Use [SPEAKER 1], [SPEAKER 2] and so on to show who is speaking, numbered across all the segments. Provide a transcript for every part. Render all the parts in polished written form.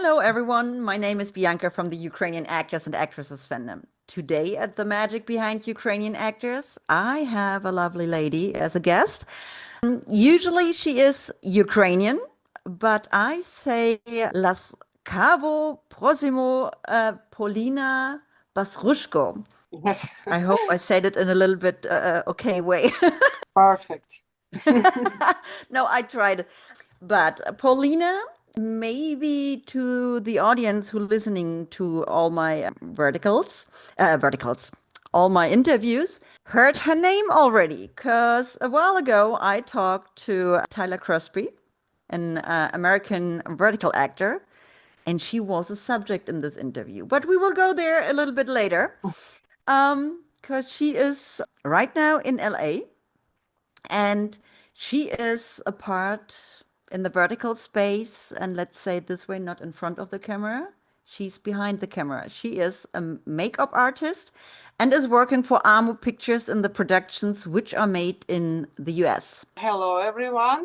[SPEAKER 1] Hello, everyone. My name is Bianca from the Ukrainian Actors and Actresses fandom. Today at the Magic Behind Ukrainian Actors, I have a lovely lady as a guest. Usually she is Ukrainian, but I say Laskavo Prosimo Polina Bezruchko.
[SPEAKER 2] Yes,
[SPEAKER 1] I hope I said it in a little bit okay way.
[SPEAKER 2] perfect.
[SPEAKER 1] No, I tried. But Paulina, maybe to the audience who listening to all my verticals, all my interviews, heard her name already. Because a while ago, I talked to Tyler Crosby, an American vertical actor, and she was a subject in this interview. But we will go there a little bit later. Because she is right now in LA and she is a part in the vertical space. And let's say it this way, not in front of the camera. She's behind the camera. She is a makeup artist and is working for AMO Pictures in the productions which are made in the US.
[SPEAKER 2] Hello, everyone.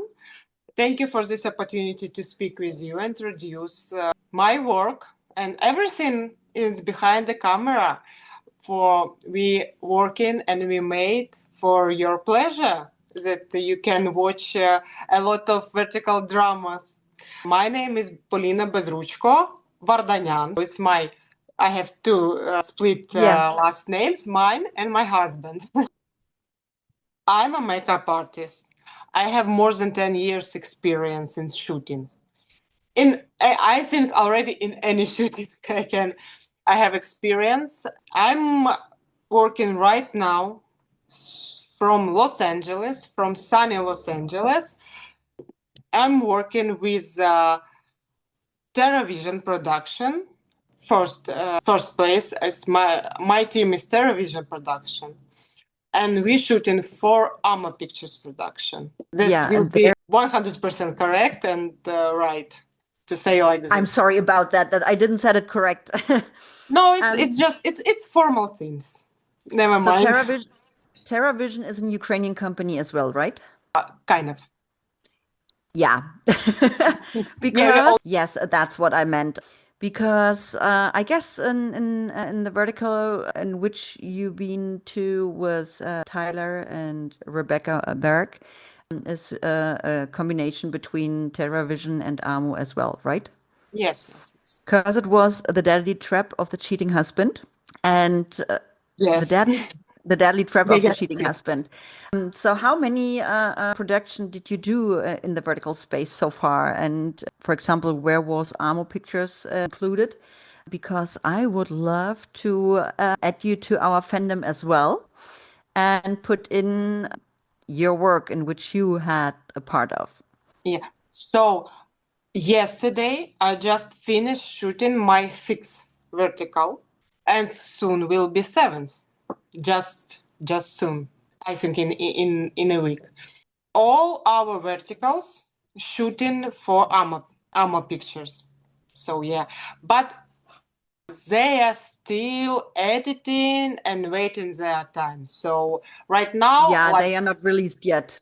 [SPEAKER 2] Thank you for this opportunity to speak with you, introduce my work, and everything is behind the camera. For we working and we made for your pleasure that you can watch a lot of vertical dramas. My name is Polina Bezruchko-Vardanian. I have two split
[SPEAKER 1] Yeah.
[SPEAKER 2] last names, mine and my husband. I'm a makeup artist. I have more than 10 years experience in shooting. I think already in any shooting I have experience. I'm working right now from Los Angeles, from sunny Los Angeles. I'm working with Tera Vision Production. First place is my team is Tera Vision Production, and we shooting for AMO Pictures production. This
[SPEAKER 1] Yeah,
[SPEAKER 2] will
[SPEAKER 1] and
[SPEAKER 2] be 100% correct and right to say like this.
[SPEAKER 1] I'm sorry about that, that I didn't said it correct.
[SPEAKER 2] No,
[SPEAKER 1] Um,
[SPEAKER 2] it's just it's formal themes. Never
[SPEAKER 1] so
[SPEAKER 2] mind.
[SPEAKER 1] Terra Vision is a Ukrainian company as well, right?
[SPEAKER 2] Kind of.
[SPEAKER 1] Yeah.
[SPEAKER 2] Maybe
[SPEAKER 1] Because yes, that's what I meant. Because I guess in the vertical in which you've been to was Tyler and Rebecca Berg is a combination between Terra Vision and Amo as well, right?
[SPEAKER 2] yes.
[SPEAKER 1] Because it was the deadly trap of the cheating husband and the
[SPEAKER 2] Yes.
[SPEAKER 1] deadly the deadly trap of the
[SPEAKER 2] Yes,
[SPEAKER 1] cheating
[SPEAKER 2] yes.
[SPEAKER 1] husband. So how many production did you do in the vertical space so far? And for example, where was AMO Pictures included? Because I would love to add you to our fandom as well and put in your work in which you had a part of.
[SPEAKER 2] Yeah. So yesterday I just finished shooting my sixth vertical, and soon will be seventh. Just soon. I think in a week. All our verticals shooting for AMO Pictures. So yeah, but they are still editing and waiting their time. So right now,
[SPEAKER 1] Yeah,
[SPEAKER 2] like
[SPEAKER 1] they are not released yet.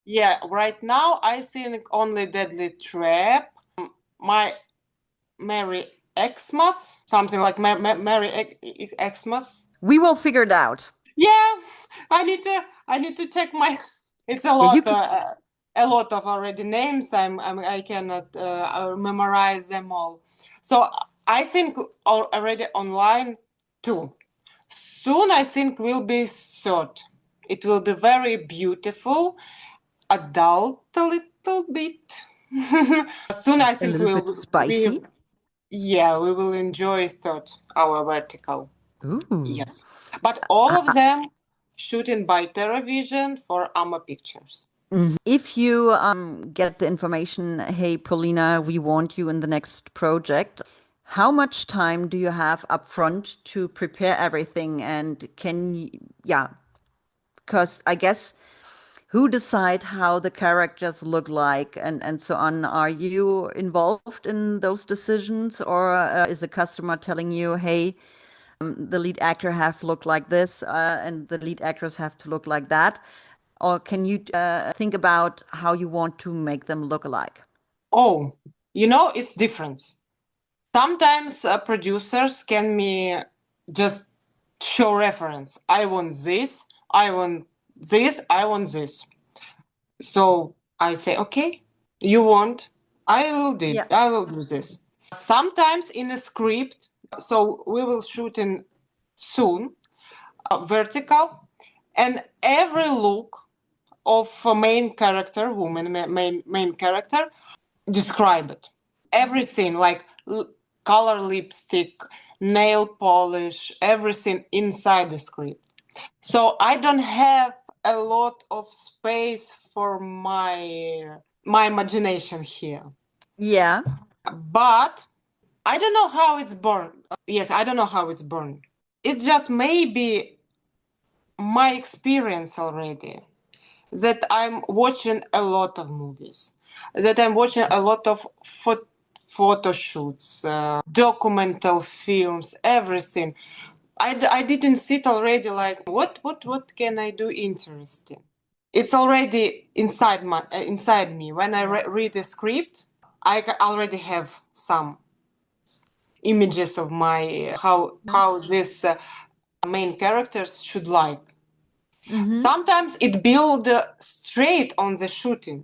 [SPEAKER 2] yeah, right now I think only Deadly Trap, my Merry Xmas, something like Merry Xmas.
[SPEAKER 1] We will figure it out.
[SPEAKER 2] Yeah, I need to check my. It's
[SPEAKER 1] Yeah, you can.
[SPEAKER 2] a lot of already names. I cannot memorize them all. So I think already online too. Soon I think will be third. It will be very beautiful, adult a little bit. Soon I
[SPEAKER 1] A
[SPEAKER 2] think
[SPEAKER 1] little bit spicy.
[SPEAKER 2] we will enjoy third our vertical.
[SPEAKER 1] Ooh.
[SPEAKER 2] Yes, but all
[SPEAKER 1] I,
[SPEAKER 2] of them shooting by TerraVision for AMO Pictures.
[SPEAKER 1] If you get the information, hey, Paulina, we want you in the next project, how much time do you have upfront to prepare everything? And yeah, because I guess who decide how the characters look like and so on? Are you involved in those decisions, or is the customer telling you, hey, the lead actor have to look like this, and the lead actors have to look like that? Or can you think about how you want to make them look alike?
[SPEAKER 2] Oh, you know, it's different. Sometimes producers can me just show reference. I want this, I want this, I want this. So I say, okay, you want,
[SPEAKER 1] Yeah.
[SPEAKER 2] I will do this. Sometimes in a script, so we will shoot in soon, vertical, and every look of a main character, woman, main character, describe it. Everything like color lipstick, nail polish, everything inside the script. So I don't have a lot of space for my imagination here.
[SPEAKER 1] Yeah.
[SPEAKER 2] But I don't know how it's born. Yes, I don't know how it's born. It's just maybe my experience already that I'm watching a lot of movies, that I'm watching a lot of photo shoots, documental films, everything. I didn't sit already like what can I do interesting. It's already inside me. When I read the script, already have some images of my how this main characters should like.
[SPEAKER 1] Mm-hmm.
[SPEAKER 2] Sometimes it build straight on the shooting.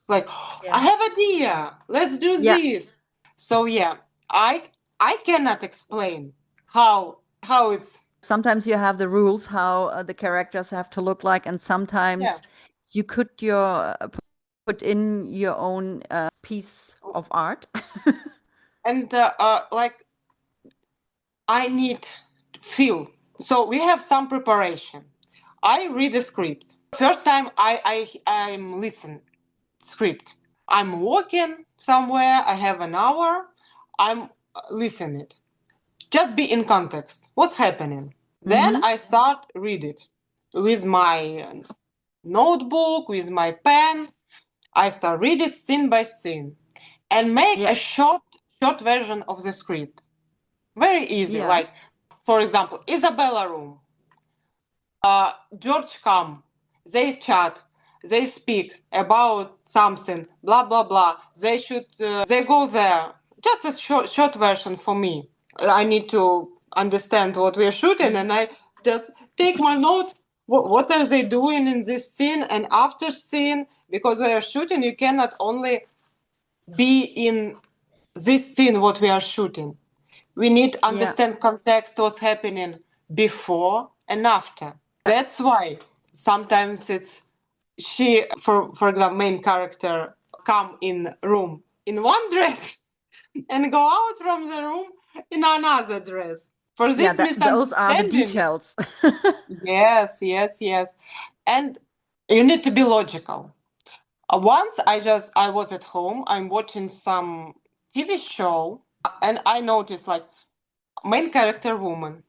[SPEAKER 2] Like, I
[SPEAKER 1] Yeah.
[SPEAKER 2] have idea. Let's do
[SPEAKER 1] Yeah.
[SPEAKER 2] this. So yeah, I cannot explain how it's
[SPEAKER 1] Sometimes you have the rules how the characters have to look like, and
[SPEAKER 2] yeah.
[SPEAKER 1] sometimes you could put in your own piece of art.
[SPEAKER 2] And like I need feel. So we have some preparation. I read the script. First time I'm listen script. I'm walking somewhere. I have an hour. I'm listen it. Just be in context. What's happening? Then
[SPEAKER 1] Mm-hmm.
[SPEAKER 2] I start read it with my notebook, with my pen. I start read it scene by scene and make
[SPEAKER 1] Yeah.
[SPEAKER 2] a short version of the script. Very easy.
[SPEAKER 1] Yeah.
[SPEAKER 2] Like, for example, Isabella room. George come. They chat. They speak about something. Blah blah blah. They should. They go there. Just a short version for me. I need to understand what we're shooting, and I just take my notes. What are they doing in this scene and after scene? Because we are shooting, you cannot only be in this scene what we are shooting. We need to
[SPEAKER 1] Yeah.
[SPEAKER 2] understand context, what's happening before and after. That's why sometimes it's she, for example, main character come in room in one dress and go out from the room in another dress. For
[SPEAKER 1] Yeah,
[SPEAKER 2] this
[SPEAKER 1] those are the
[SPEAKER 2] misunderstanding,
[SPEAKER 1] details.
[SPEAKER 2] yes, and you need to be logical. Once I was at home, I'm watching some TV show, and I noticed like main character woman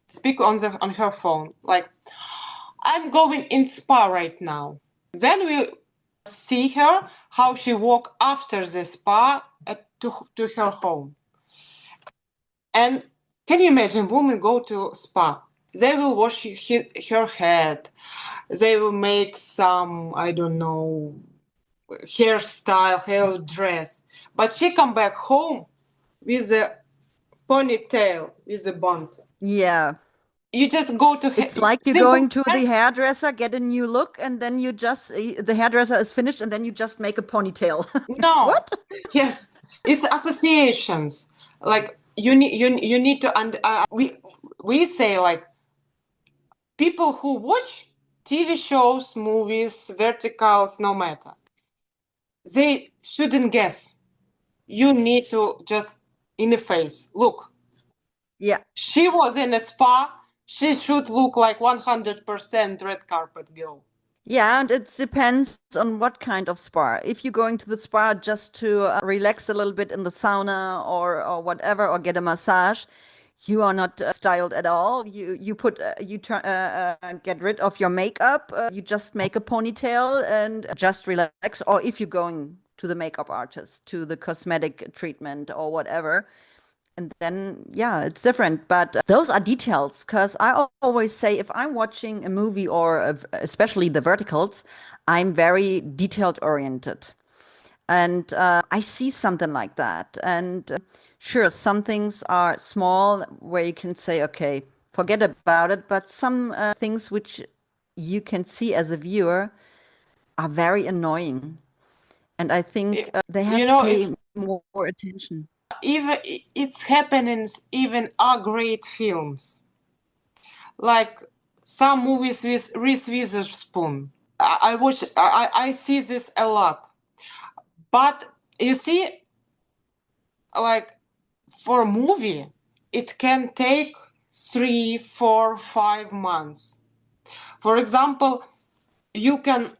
[SPEAKER 2] speak on her phone like I'm going in spa right now. Then we see her how she walk after the spa to her home. And can you imagine women go to spa? They will wash her head. They will make some, I don't know, hairstyle, hair dress. But she come back home with a ponytail, with a bun.
[SPEAKER 1] Yeah.
[SPEAKER 2] You just go to
[SPEAKER 1] It's like you're
[SPEAKER 2] simple
[SPEAKER 1] going to
[SPEAKER 2] hair.
[SPEAKER 1] the hairdresser, get a new look, and then you just, the hairdresser is finished, and then you just make a ponytail.
[SPEAKER 2] No,
[SPEAKER 1] What?
[SPEAKER 2] yes, it's associations. Like you need to we say like people who watch TV shows, movies, verticals, no matter, they shouldn't guess. You need to just in the face look.
[SPEAKER 1] Yeah.
[SPEAKER 2] She was in a spa. She should look like 100% red carpet girl.
[SPEAKER 1] Yeah, and it depends on what kind of spa. If you're going to the spa just to relax a little bit in the sauna or whatever, or get a massage, you are not styled at all. You get rid of your makeup. You just make a ponytail and just relax. Or if you're going to the makeup artist, to the cosmetic treatment or whatever, and then, yeah, it's different. But those are details because I always say if I'm watching a movie or especially the verticals, I'm very detailed oriented. And I see something like that. And Sure, some things are small where you can say, okay, forget about it, but some things which you can see as a viewer are very annoying. And I think they
[SPEAKER 2] You
[SPEAKER 1] have to
[SPEAKER 2] know,
[SPEAKER 1] pay
[SPEAKER 2] it's
[SPEAKER 1] more attention.
[SPEAKER 2] even it's happening even are great films. Like some movies with Reese Witherspoon. I watch I see this a lot. But you see, like for a movie, it can take 3, 4, 5 months. For example, you can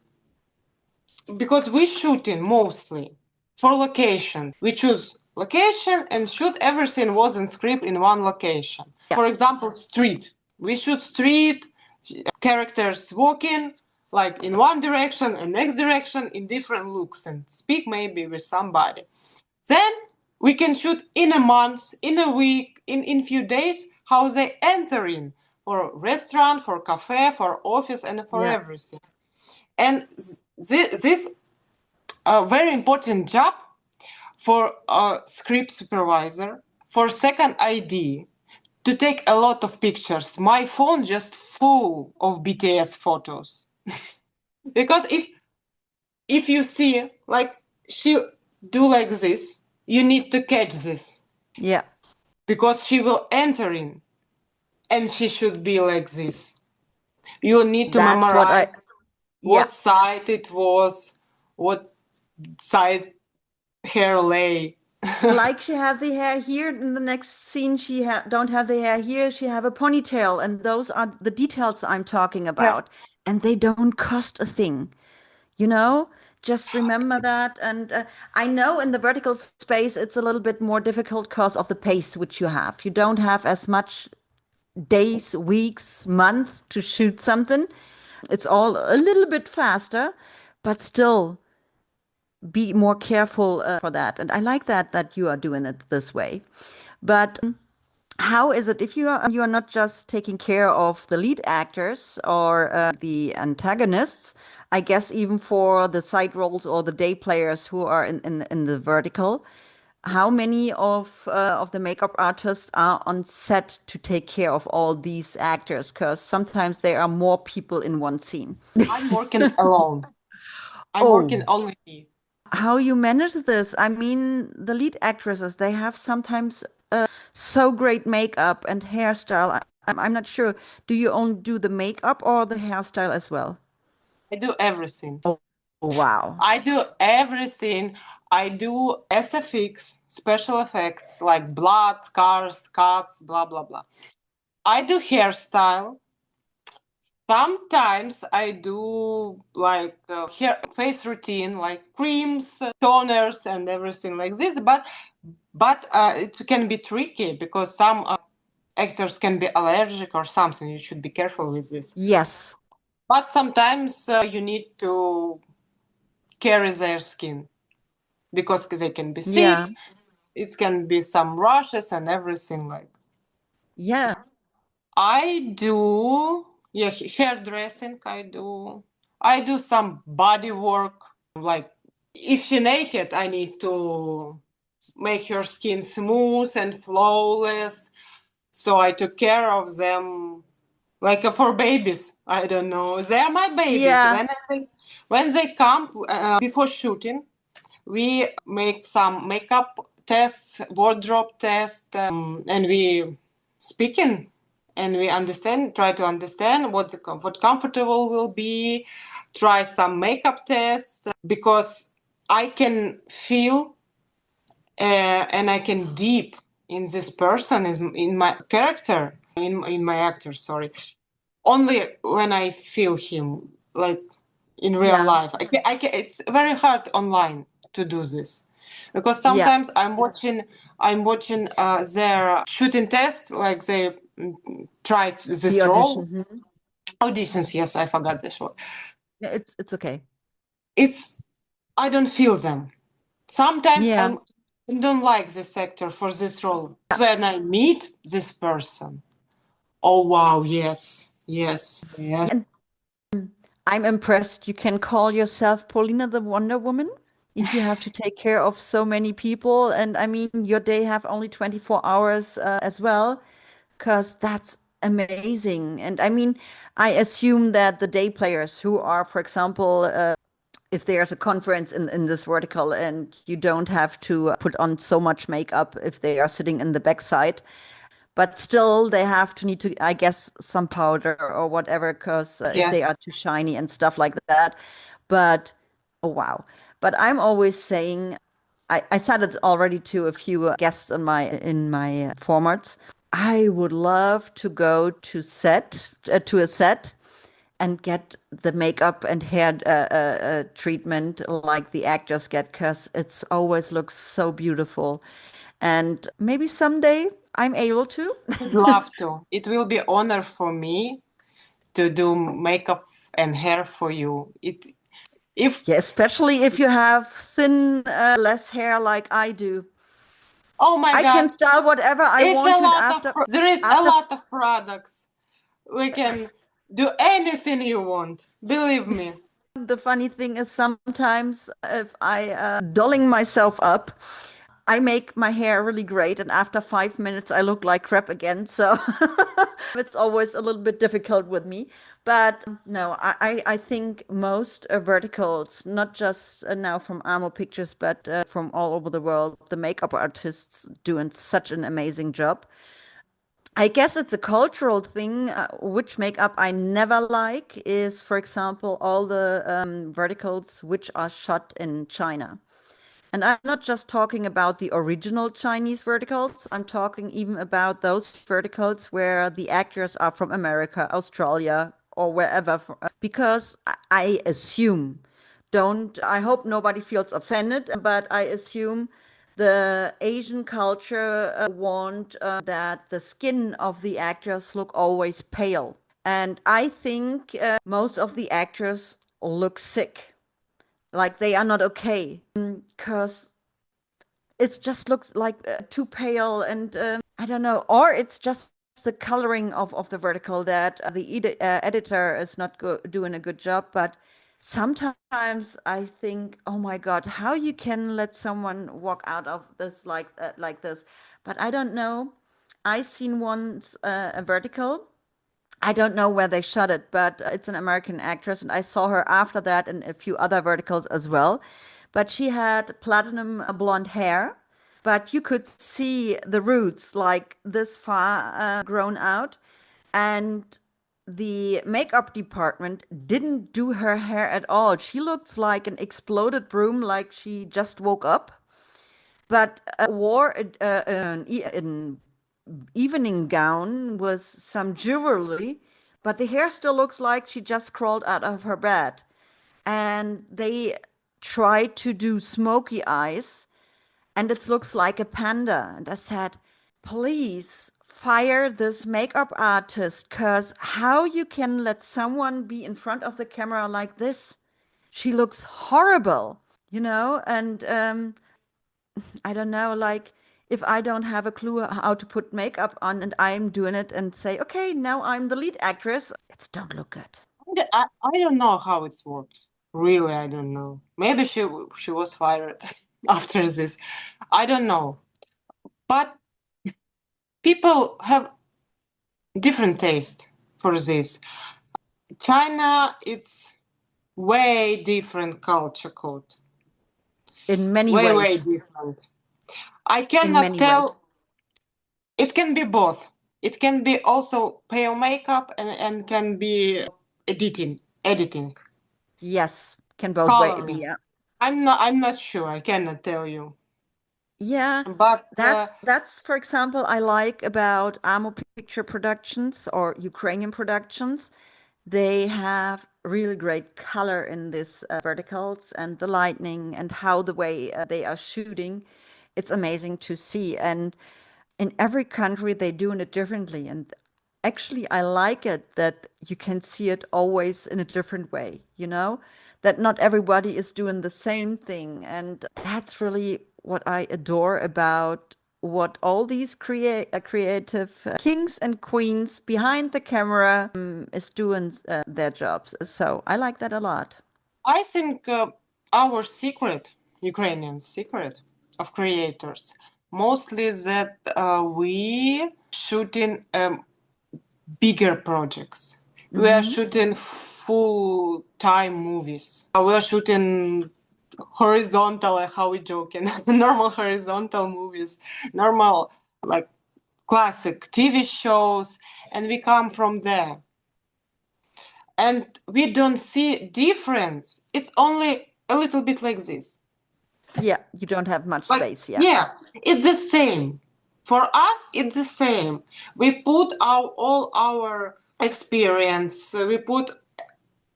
[SPEAKER 2] because we shooting mostly for locations. We choose location and shoot everything was in script in one location.
[SPEAKER 1] Yeah,
[SPEAKER 2] For example, street. We shoot street, characters walking like in one direction and next direction in different looks and speak maybe with somebody. Then we can shoot in a month, in a week, in few days how they enter in for restaurant, for cafe, for office, and for
[SPEAKER 1] yeah,
[SPEAKER 2] everything. And this very important job for a script supervisor, for second ID, to take a lot of pictures. My phone just full of BTS photos. Because if you see like she do like this, you need to catch this
[SPEAKER 1] yeah.
[SPEAKER 2] because she will enter in and she should be like this. You need to
[SPEAKER 1] That's what I,
[SPEAKER 2] memorize
[SPEAKER 1] yeah.
[SPEAKER 2] what side it was, what side hair lay.
[SPEAKER 1] Like she have the hair here, in the next scene she don't have the hair here, she have a ponytail, and those are the details I'm talking
[SPEAKER 2] Yeah.
[SPEAKER 1] about. And they don't cost a thing, you know? Just remember that. And I know in the vertical space it's a little bit more difficult because of the pace which you have. You don't have as much days, weeks, months to shoot something. It's all a little bit faster, but still be more careful for that. And I like that you are doing it this way. But how is it if you are not just taking care of the lead actors or the antagonists? I guess even for the side roles or the day players who are in the vertical, how many of the makeup artists are on set to take care of all these actors? Because sometimes there are more people in one scene.
[SPEAKER 2] I'm working alone. I'm working
[SPEAKER 1] Oh,
[SPEAKER 2] only me.
[SPEAKER 1] how you manage this? I mean, the lead actresses, they have sometimes so great makeup and hairstyle. I'm not sure. Do you only do the makeup or the hairstyle as well?
[SPEAKER 2] I do everything.
[SPEAKER 1] Oh, wow.
[SPEAKER 2] I do everything. I do SFX, special effects like blood, scars, cuts, blah, blah, blah. I do hairstyle. Sometimes I do like hair face routine, like creams, toners, and everything like this. But it can be tricky because some actors can be allergic or something. You should be careful with this.
[SPEAKER 1] Yes.
[SPEAKER 2] But sometimes you need to carry their skin because they can be sick.
[SPEAKER 1] Yeah.
[SPEAKER 2] It can be some rashes and everything like.
[SPEAKER 1] Yeah.
[SPEAKER 2] I do, yeah, hairdressing. I do some body work. Like if she naked, I need to make her skin smooth and flawless. So I took care of them like for babies. I don't know. They are my babies.
[SPEAKER 1] Yeah.
[SPEAKER 2] When they come before shooting, we make some makeup tests, wardrobe tests, and we speaking and we try to understand what comfortable will be. Try some makeup tests because I can feel and I can deep in this person is in my character in my actor. Sorry, only when I feel him like in real
[SPEAKER 1] Yeah.
[SPEAKER 2] life. It's very hard online to do this because
[SPEAKER 1] Yeah.
[SPEAKER 2] sometimes I'm watching their shooting test, like they tried
[SPEAKER 1] The
[SPEAKER 2] this
[SPEAKER 1] audition.
[SPEAKER 2] role
[SPEAKER 1] Mhm.
[SPEAKER 2] auditions. Yes, I forgot this word.
[SPEAKER 1] Yeah, it's okay.
[SPEAKER 2] It's I don't feel them. Sometimes
[SPEAKER 1] Yeah.
[SPEAKER 2] I don't like this actor for this role. When I meet this person, oh wow, yes, yes, yes.
[SPEAKER 1] And I'm impressed. You can call yourself Paulina the Wonder Woman. if you have to take care of so many people. And I mean, your day have only 24 hours as well, because that's amazing. And I mean, I assume that the day players who are, for example, if there's a conference in this vertical and you don't have to put on so much makeup if they are sitting in the backside, but still they have to need to, I guess, some powder or whatever, because if they
[SPEAKER 2] Yes.
[SPEAKER 1] are too shiny and stuff like that. But oh wow. But I'm always saying, I said it already to a few guests in my formats. I would love to go to a set and get the makeup and hair treatment like the actors get, because it's always looks so beautiful. And maybe someday I'm able to.
[SPEAKER 2] I'd love to. It will be honor for me to do makeup and hair for you. It if
[SPEAKER 1] Yeah, especially if you have thin, less hair like I do.
[SPEAKER 2] Oh my
[SPEAKER 1] I
[SPEAKER 2] God,
[SPEAKER 1] can style whatever I
[SPEAKER 2] it's
[SPEAKER 1] want
[SPEAKER 2] a
[SPEAKER 1] to, and
[SPEAKER 2] lot of there is a
[SPEAKER 1] after
[SPEAKER 2] lot of products. We can do anything you want. Believe me.
[SPEAKER 1] the funny thing is sometimes if I dulling myself up, I make my hair really great, and after 5 minutes, I look like crap again. So it's always a little bit difficult with me. But no, I think most verticals, not just now from AMO Pictures, but from all over the world, the makeup artists doing such an amazing job. I guess it's a cultural thing. Which makeup I never like is, for example, all the verticals which are shot in China. And I'm not just talking about the original Chinese verticals. I'm talking even about those verticals where the actors are from America, Australia, or wherever. Because I assume, I hope nobody feels offended, but I assume the Asian culture want that the skin of the actors look always pale. And I think most of the actors look sick, like they are not okay, because it just looks like too pale. And I don't know, or it's just the coloring of the vertical that editor is not doing a good job. But sometimes I think, oh my God, how you can let someone walk out of this like this. But I don't know. I seen once a vertical. I don't know where they shot it, but it's an American actress, and I saw her after that in a few other verticals as well. But she had platinum blonde hair, but you could see the roots like this far grown out. And the makeup department didn't do her hair at all. She looked like an exploded broom, like she just woke up, but wore an evening gown with some jewelry, but the hair still looks like she just crawled out of her bed. And they tried to do smoky eyes, and it looks like a panda. And I said, please fire this makeup artist, because how you can let someone be in front of the camera like this? She looks horrible, you know? And I don't know, like if I don't have a clue how to put makeup on and I'm doing it and say, okay, now I'm the lead actress, it's don't look good.
[SPEAKER 2] I don't know how it works. Really, I don't know. Maybe she was fired after this. I don't know. But people have different taste for this. China, it's way different culture code.
[SPEAKER 1] In many
[SPEAKER 2] Way
[SPEAKER 1] ways,
[SPEAKER 2] different. I
[SPEAKER 1] in
[SPEAKER 2] cannot
[SPEAKER 1] many ways.
[SPEAKER 2] tell. It can be both. It can be also pale makeup and can be editing,
[SPEAKER 1] Yes, can both way be.
[SPEAKER 2] coloring.
[SPEAKER 1] Yeah.
[SPEAKER 2] I'm not sure. I cannot tell you.
[SPEAKER 1] Yeah,
[SPEAKER 2] But
[SPEAKER 1] that's for example, I like about AMO Picture Productions or Ukrainian productions. They have really great color in this verticals and the lightning and how the way they are shooting. It's amazing to see. And in every country, they're doing it differently. And actually, I like it that you can see it always in a different way, you know, that not everybody is doing the same thing. And that's really what I adore about what all these creative kings and queens behind the camera is doing their jobs. So I like that a lot.
[SPEAKER 2] I think our secret Ukrainian secret of creators. Mostly that we shooting bigger projects. We are
[SPEAKER 1] Mm-hmm.
[SPEAKER 2] shooting full-time movies. We are shooting horizontal, how we joking, normal horizontal movies, normal like classic TV shows, and we come from there. And we don't see difference. It's only a little bit like this.
[SPEAKER 1] Yeah, you don't have much
[SPEAKER 2] Like,
[SPEAKER 1] space. Yeah.
[SPEAKER 2] yeah, it's the same. For us, it's the same. We put all our experience, we put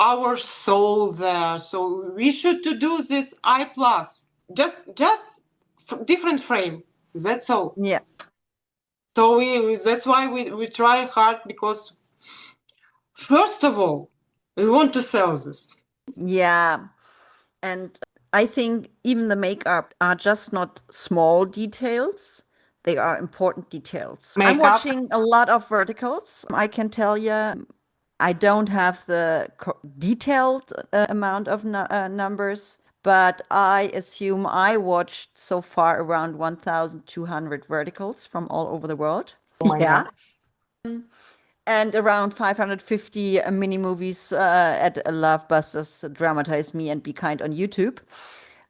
[SPEAKER 2] our soul there. So we should to do this I plus. Just different frame. That's all.
[SPEAKER 1] Yeah.
[SPEAKER 2] So that's why we try hard because first of all, we want to sell this.
[SPEAKER 1] Yeah. And I think even the makeup are just not small details. They are important details. I'm
[SPEAKER 2] Makeup.
[SPEAKER 1] watching a lot of verticals. I can tell you, I don't have the detailed amount of numbers, but I assume I watched so far around 1,200 verticals from all over the world.
[SPEAKER 2] Oh my
[SPEAKER 1] Yeah.
[SPEAKER 2] God.
[SPEAKER 1] And around 550 mini movies at Love Busters, Dramatize Me and Be Kind on YouTube.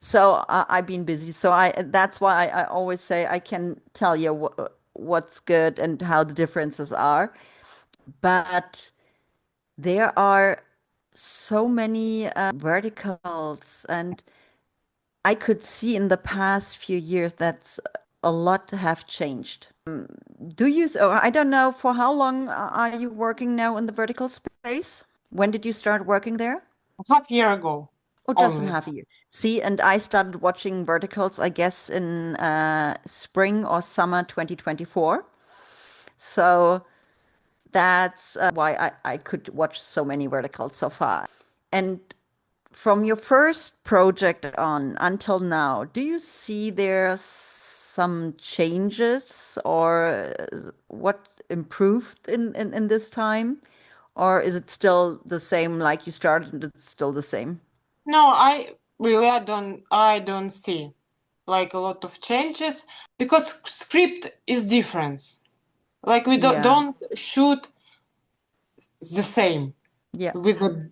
[SPEAKER 1] So I've been busy. So that's why I always say I can tell you what's good and how the differences are. But there are so many verticals, and I could see in the past few years that a lot have changed. Do you, or I don't know, for how long are you working now in the vertical space? When did you start working there?
[SPEAKER 2] Half year ago
[SPEAKER 1] Oh, just in
[SPEAKER 2] only.
[SPEAKER 1] half a year. See, and I started watching verticals, I guess, in spring or summer 2024. So that's why I could watch so many verticals so far. And from your first project on until now, do you see there some changes or what improved in this time? Or is it still the same like you started and it's still the same?
[SPEAKER 2] No, I don't see like a lot of changes because script is different. Like we don't
[SPEAKER 1] Yeah.
[SPEAKER 2] don't shoot the same
[SPEAKER 1] Yeah.
[SPEAKER 2] with a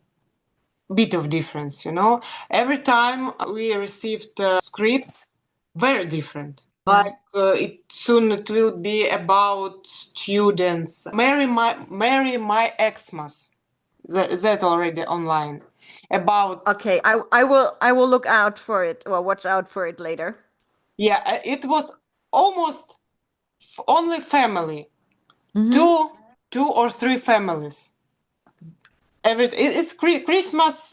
[SPEAKER 2] bit of difference, you know. Every time we received scripts, very different.
[SPEAKER 1] Mm.
[SPEAKER 2] Like it will be about students. Marry my Xmas. That already online. About
[SPEAKER 1] Okay, I will look out for it or watch out for it later.
[SPEAKER 2] yeah, it was almost only family,
[SPEAKER 1] Mm-hmm.
[SPEAKER 2] two or three families. It's Christmas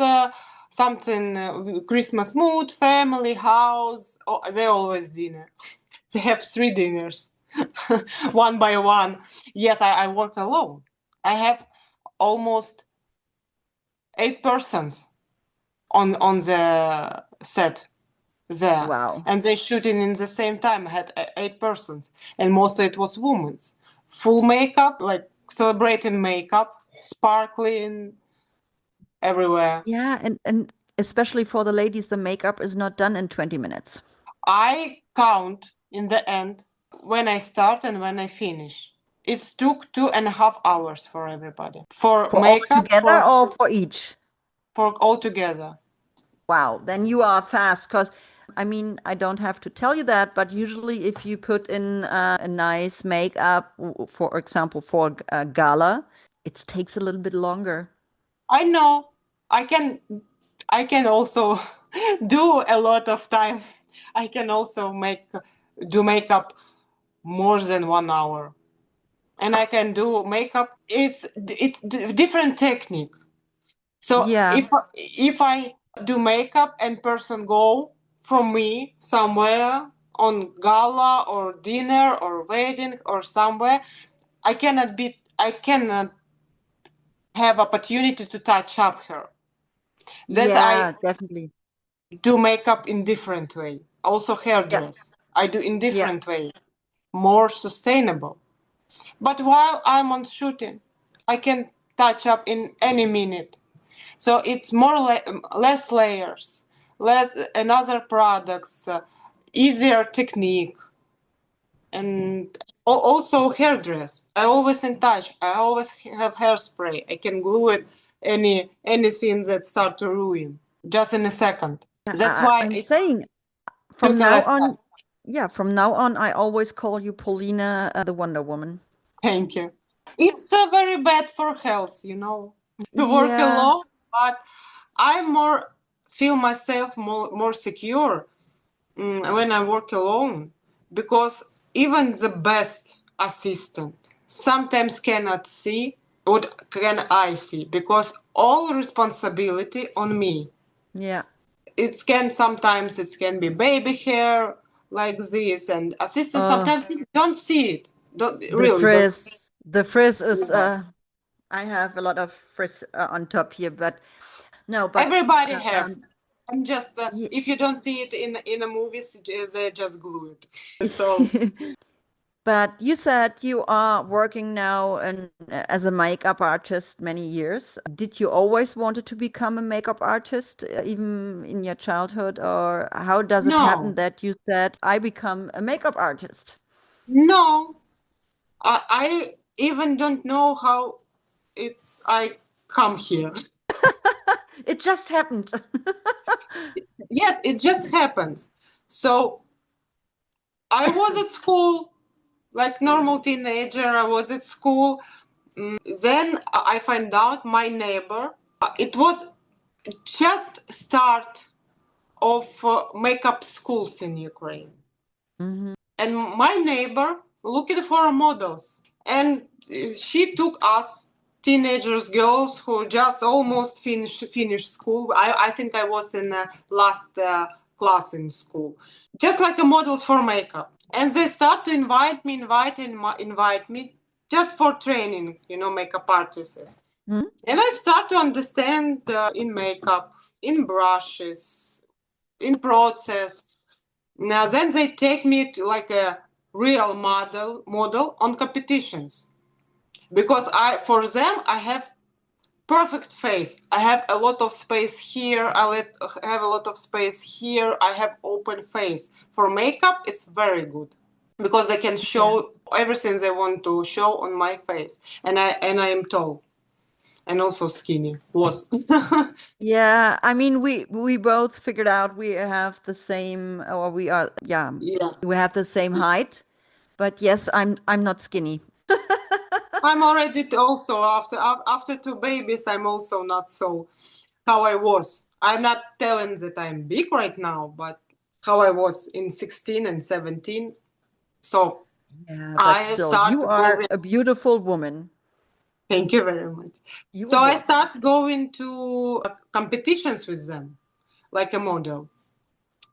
[SPEAKER 2] something Christmas mood, family, house. Oh, they always dinner. They have three dinners, one by one. Yes, I work alone. I have almost 8 persons on the set there,
[SPEAKER 1] Wow.
[SPEAKER 2] and they shooting in the same time. I had 8 persons, and mostly it was women's. Full makeup, like celebrating makeup, sparkling everywhere.
[SPEAKER 1] Yeah, and especially for the ladies, the makeup is not done in 20 minutes.
[SPEAKER 2] I count in the end when I start and when I finish. It took 2.5 hours for everybody. For
[SPEAKER 1] For all
[SPEAKER 2] makeup,
[SPEAKER 1] together or for each?
[SPEAKER 2] for all together.
[SPEAKER 1] Wow, then you are fast because I mean, I don't have to tell you that, but usually if you put in a nice makeup, for example, for a gala, it takes a little bit longer.
[SPEAKER 2] I know. I can also do a lot of time. I can also do makeup more than 1 hour. And I can do makeup. It's different technique. So
[SPEAKER 1] Yeah.
[SPEAKER 2] if I do makeup and person go from me somewhere on gala or dinner or wedding or somewhere, I cannot have opportunity to touch up her. That I
[SPEAKER 1] Yeah, definitely.
[SPEAKER 2] do makeup in different way. Also
[SPEAKER 1] Yeah.
[SPEAKER 2] hairdress. I do in
[SPEAKER 1] Yeah.
[SPEAKER 2] different way, more sustainable. But while I'm on shooting, I can touch up in any minute. So it's less layers, less another products, easier technique, and also hairdress. I always in touch. I always have hairspray. I can glue it anything that start to ruin just in a second. That's why
[SPEAKER 1] I'm
[SPEAKER 2] it
[SPEAKER 1] saying from
[SPEAKER 2] took a
[SPEAKER 1] now
[SPEAKER 2] less
[SPEAKER 1] on,
[SPEAKER 2] time.
[SPEAKER 1] yeah, from now on, I always call you Polina, the Wonder Woman.
[SPEAKER 2] Thank you. It's very bad for health, to work
[SPEAKER 1] Yeah,
[SPEAKER 2] alone, but I more feel myself more secure when I work alone, because even the best assistant sometimes cannot see what can I see, because all responsibility on me.
[SPEAKER 1] yeah.
[SPEAKER 2] Sometimes it can be baby hair like this, and assistant
[SPEAKER 1] Uh,
[SPEAKER 2] sometimes you don't see it. Don't
[SPEAKER 1] the
[SPEAKER 2] really don't.
[SPEAKER 1] frizz. The frizz is,
[SPEAKER 2] Yes.
[SPEAKER 1] I have a lot of frizz on top here, but no, but
[SPEAKER 2] Everybody have.
[SPEAKER 1] um,
[SPEAKER 2] I'm just
[SPEAKER 1] ye-
[SPEAKER 2] if you don't see it in the movies, they just glue it. So
[SPEAKER 1] but you said you are working now as a makeup artist many years. Did you always wanted to become a makeup artist, even in your childhood, or how does it happen
[SPEAKER 2] no,
[SPEAKER 1] that you said, I become a makeup artist?
[SPEAKER 2] no. I even don't know how I come here.
[SPEAKER 1] It just happened.
[SPEAKER 2] Yes, it just happens. So I was at school, like normal teenager. I was at school. Then I find out my neighbor. It was just start of makeup schools in Ukraine.
[SPEAKER 1] Hmm.
[SPEAKER 2] And my neighbor looking for models, and she took us teenagers girls who just almost finished school. I think I was in the last class in school, just like a models for makeup, and they start to invite me just for training, makeup artists. And I start to understand in makeup, in brushes, in process. Now then they take me to like a real model on competitions, because for them I have perfect face. I have a lot of space here. Have a lot of space here. I have open face. For makeup, it's very good because they can
[SPEAKER 1] Yeah.
[SPEAKER 2] show everything they want to show on my face, and I am tall and also skinny. Was
[SPEAKER 1] Yeah, I mean we both figured out we have the same, or we are, yeah,
[SPEAKER 2] yeah.
[SPEAKER 1] we have the same height. But yes, I'm not skinny.
[SPEAKER 2] I'm already also after two babies. I'm also not so how I was. I'm not telling that I'm big right now, but how I was in 16 and 17. So
[SPEAKER 1] Yeah, but
[SPEAKER 2] I
[SPEAKER 1] still, you
[SPEAKER 2] start
[SPEAKER 1] are
[SPEAKER 2] going.
[SPEAKER 1] a beautiful woman.
[SPEAKER 2] Thank you very much.
[SPEAKER 1] You are
[SPEAKER 2] So I
[SPEAKER 1] welcome.
[SPEAKER 2] start going to competitions with them, like a model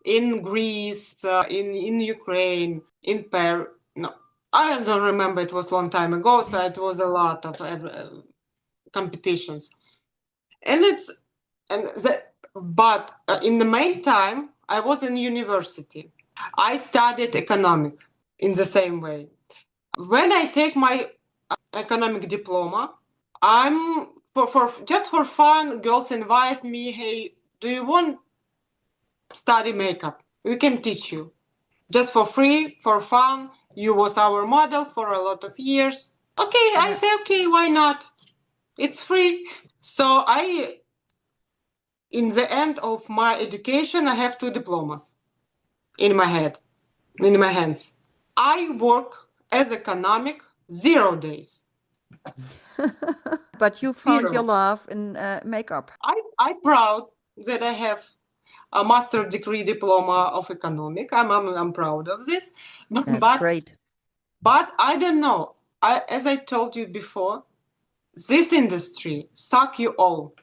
[SPEAKER 2] in Greece, in Ukraine, in Paris. No, I don't remember. It was a long time ago, so it was a lot of competitions, and it's and the, but in the meantime, I was in university. I studied economic in the same way. When I take my economic diploma, I'm for just for fun. Girls invite me. Hey, do you want study makeup? We can teach you just for free, for fun. You was our model for a lot of years. Okay, I
[SPEAKER 1] Yeah.
[SPEAKER 2] say okay. Why not? It's free. So in the end of my education, I have two diplomas in my head, in my hands. I work as economic 0 days.
[SPEAKER 1] But you found your
[SPEAKER 2] Zero.
[SPEAKER 1] love in makeup.
[SPEAKER 2] I'm proud that I have a master degree diploma of economic. I'm proud of this.
[SPEAKER 1] That's
[SPEAKER 2] But
[SPEAKER 1] great.
[SPEAKER 2] but I don't know. As I told you before, this industry suck you all.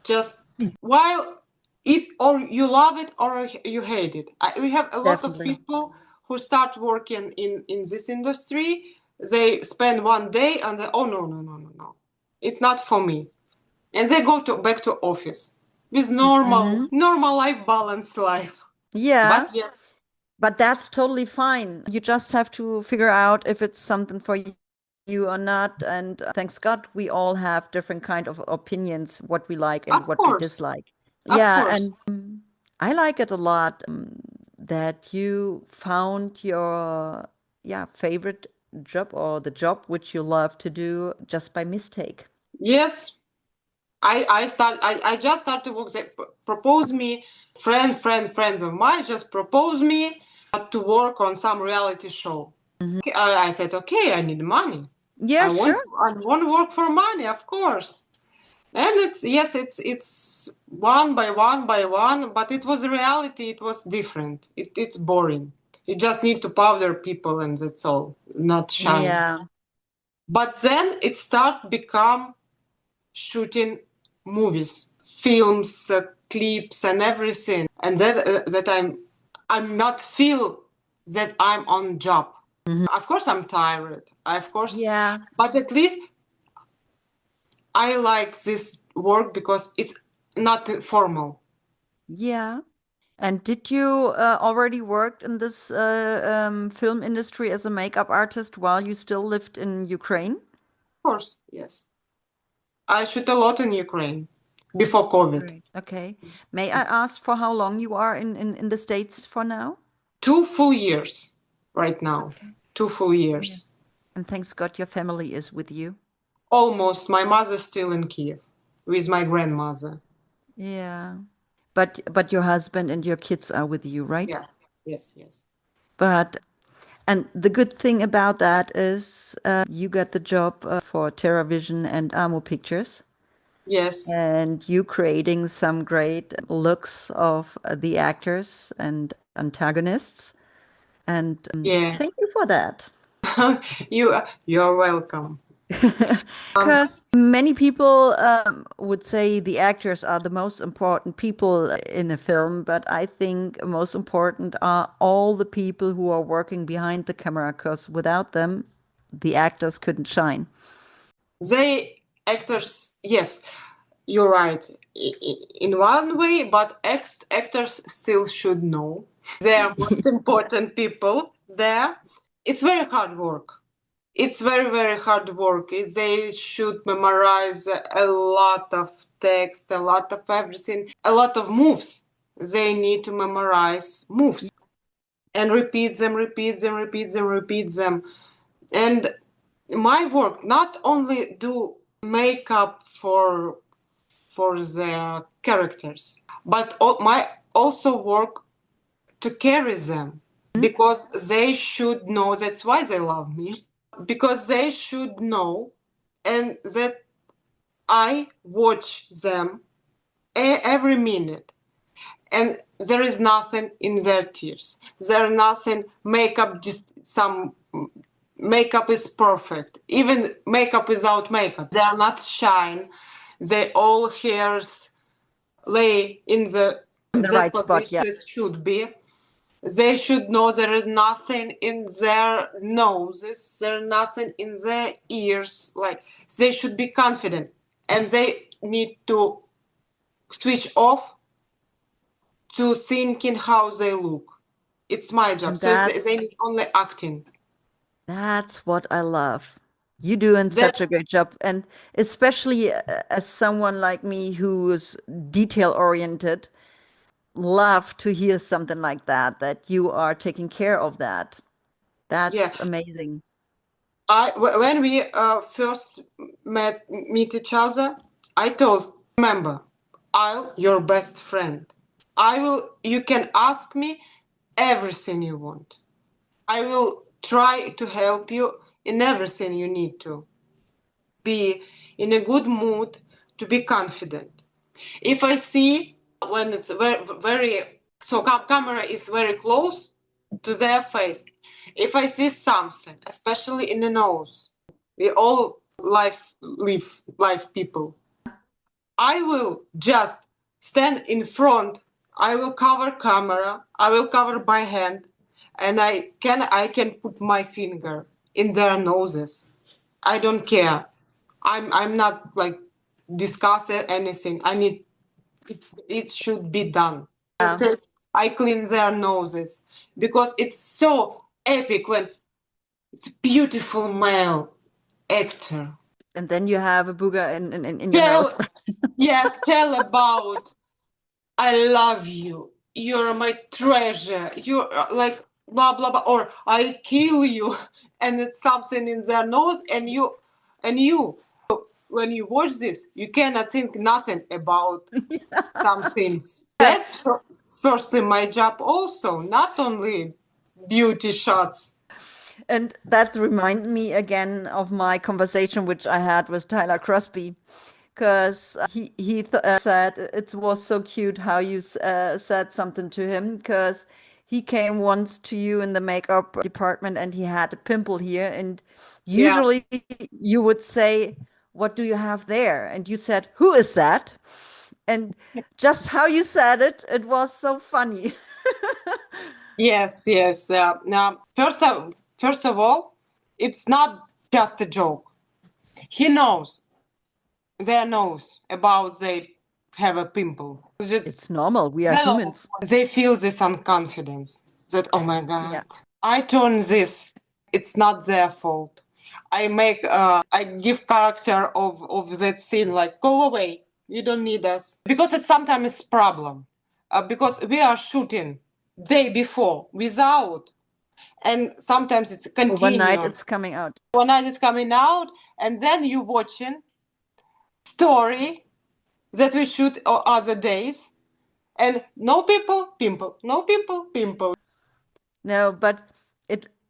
[SPEAKER 2] Just while if or you love it or you hate it. We have a lot of
[SPEAKER 1] Definitely.
[SPEAKER 2] people who start working in this industry. They spend 1 day and they, oh no, it's not for me, and they go to back to office with normal
[SPEAKER 1] Hmm.
[SPEAKER 2] normal life balance life.
[SPEAKER 1] Yeah,
[SPEAKER 2] But yes,
[SPEAKER 1] but that's totally fine. You just have to figure out if it's something for you or not. And thanks God, we all have different kind of opinions, what we like and
[SPEAKER 2] of
[SPEAKER 1] what we
[SPEAKER 2] course,
[SPEAKER 1] dislike.
[SPEAKER 2] of
[SPEAKER 1] Yeah,
[SPEAKER 2] course.
[SPEAKER 1] and I like it a lot that you found your favorite job or the job which you love to do just by mistake.
[SPEAKER 2] Yes, I just started work. They proposed me, friend of mine just proposed me to work on some reality show.
[SPEAKER 1] Mhm.
[SPEAKER 2] Okay, I said, okay, I need money.
[SPEAKER 1] Yeah, sure.
[SPEAKER 2] I want to work for money, of course. And it's one by one, but it was reality. It was different. It's boring. You just need to powder people, and that's all. Not shine.
[SPEAKER 1] Yeah.
[SPEAKER 2] But then it start become shooting movies, films, clips, and everything, and that I'm not feel that I'm on job.
[SPEAKER 1] Mhm.
[SPEAKER 2] Of course, I'm tired. Of course,
[SPEAKER 1] Yeah.
[SPEAKER 2] but at least I like this work because it's not formal.
[SPEAKER 1] Yeah. And did you already worked in this film industry as a makeup artist while you still lived in Ukraine?
[SPEAKER 2] Of course, yes. I shoot a lot in Ukraine before COVID.
[SPEAKER 1] Great. Okay. May I ask for how long you are in the States for now?
[SPEAKER 2] 2 full years right now.
[SPEAKER 1] Okay.
[SPEAKER 2] Two full
[SPEAKER 1] Yeah.
[SPEAKER 2] years.
[SPEAKER 1] And thanks God your family is with you.
[SPEAKER 2] Almost. My mother's still in Kiev with my grandmother.
[SPEAKER 1] Yeah. But your husband and your kids are with you, right?
[SPEAKER 2] Yeah. Yes, yes.
[SPEAKER 1] But and the good thing about that is you got the job for Tera Vision and AMO Pictures,
[SPEAKER 2] Yes.
[SPEAKER 1] and you creating some great looks of the actors and antagonists. And
[SPEAKER 2] Yeah.
[SPEAKER 1] thank you for that.
[SPEAKER 2] You're welcome. Um,
[SPEAKER 1] Because many people would say the actors are the most important people in a film, but I think most important are all the people who are working behind the camera, because without them, the actors couldn't shine.
[SPEAKER 2] they actors, yes, you're right. In one way, but actors still should know. They are most important people there. It's very hard work. It's very hard work. They should memorize a lot of text, a lot of everything, a lot of moves. They need to memorize moves and repeat them. And my work not only do makeup for the characters, but my also work to carry them because they should know. That's why they love me, because they should know, and that I watch them every minute, and there is nothing in their tears. There nothing makeup. Just some makeup is perfect. Even makeup without makeup, they are not shine. They all hairs lay in
[SPEAKER 1] In the
[SPEAKER 2] that
[SPEAKER 1] right spot,
[SPEAKER 2] position
[SPEAKER 1] yeah.
[SPEAKER 2] it should be. They should know there is nothing in their noses, there is nothing in their ears. Like they should be confident, and they need to switch off to thinking how they look. It's my job.
[SPEAKER 1] And
[SPEAKER 2] So they need only acting.
[SPEAKER 1] that's what I love. You doing such a
[SPEAKER 2] That's
[SPEAKER 1] great job, and especially as someone like me who's detail oriented, love to hear something like that, that you are taking care of that.
[SPEAKER 2] yeah.
[SPEAKER 1] That's amazing.
[SPEAKER 2] When we first meet each other, I told, remember, I'll your best friend. I will. You can ask me everything you want. I will try to help you in everything you need to be in a good mood, to be confident. If I see when it's very so camera is very close to their face. If I see something, especially in the nose, we all live life people. I will just stand in front. I will cover camera. I will cover my hand, and I can put my finger in their noses. I don't care. I'm not like discussing anything. It should be done.
[SPEAKER 1] Yeah.
[SPEAKER 2] I clean their noses because it's so epic when it's a beautiful male actor.
[SPEAKER 1] And then you have a booger in your nose.
[SPEAKER 2] Tell yes, tell about I love you you're my treasure. You're like blah blah blah, or I kill you, and it's something in their nose, and you, when you watch this, you cannot think nothing about some things. That's firstly my job also, not only beauty shots.
[SPEAKER 1] And that reminded me again of my conversation which I had with Tyler Crosby, because he said it was so cute how you said something to him, because he came once to you in the makeup department and he had a pimple here, and
[SPEAKER 2] Yeah.
[SPEAKER 1] usually you would say, "What do you have there?" And you said, "Who is that?" And just how you said it, it was so funny.
[SPEAKER 2] Yes, yes. Now, first of all, it's not just a joke. He knows, they knows about they have a pimple. Just
[SPEAKER 1] It's normal. We are
[SPEAKER 2] hello.
[SPEAKER 1] humans.
[SPEAKER 2] They feel this unconfidence that, oh my God,
[SPEAKER 1] Yeah.
[SPEAKER 2] I turn this. It's not their fault. I give character of that scene like, go away. You don't need us. Because it's sometimes problem. Because we are shooting day before without, and sometimes it's
[SPEAKER 1] Overnight,
[SPEAKER 2] continue.
[SPEAKER 1] it's coming out.
[SPEAKER 2] One night it's coming out, and then you watching story that we shoot other days, and no people, pimple, no people, pimple.
[SPEAKER 1] No, but